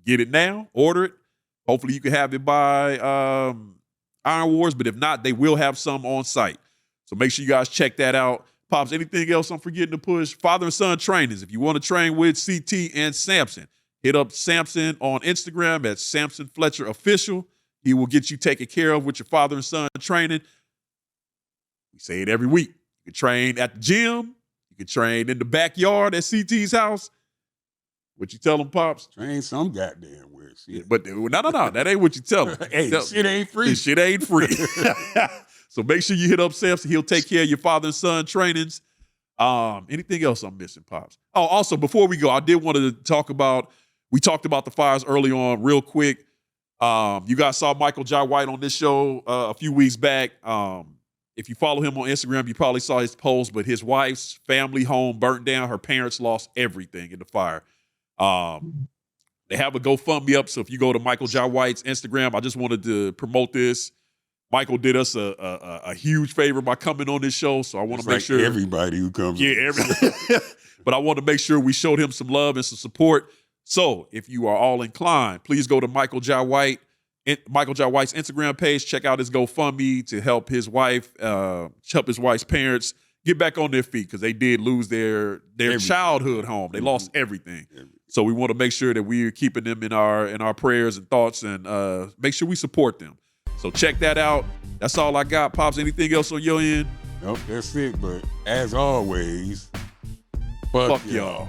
Get it now, order it. Hopefully you can have it by Iron Wars, but if not, they will have some on site. So make sure you guys check that out. Pops, anything else I'm forgetting to push? Father and son trainings. If you want to train with CT and Samson, hit up Samson on Instagram at Samson Fletcher Official. He will get you taken care of with your father and son training. We say it every week. You can train at the gym. You can train in the backyard at CT's house. What you tell them, Pops? Train some goddamn weird shit. But no. That ain't what you tell them. Hey, shit ain't free. This shit ain't free. So make sure you hit up Samson. He'll take care of your father and son trainings. Anything else I'm missing, Pops? Oh, also, before we go, I did want to talk about, we talked about the fires early on real quick. You guys saw Michael Jai White on this show a few weeks back. If you follow him on Instagram, you probably saw his post, but his wife's family home burnt down. Her parents lost everything in the fire. They have a GoFundMe up, so if you go to Michael Jai White's Instagram, I just wanted to promote this. Michael did us a huge favor by coming on this show, so I want to make sure everybody who comes. Yeah, but I want to make sure we showed him some love and some support. So if you are all inclined, please go to Michael Jai White's Instagram page. Check out his GoFundMe to help his wife, help his wife's parents get back on their feet, because they did lose their childhood home. They lost everything. So we want to make sure that we're keeping them in our prayers and thoughts, and make sure we support them. So check that out. That's all I got. Pops, anything else on your end? Nope, that's it. But as always, fuck y'all.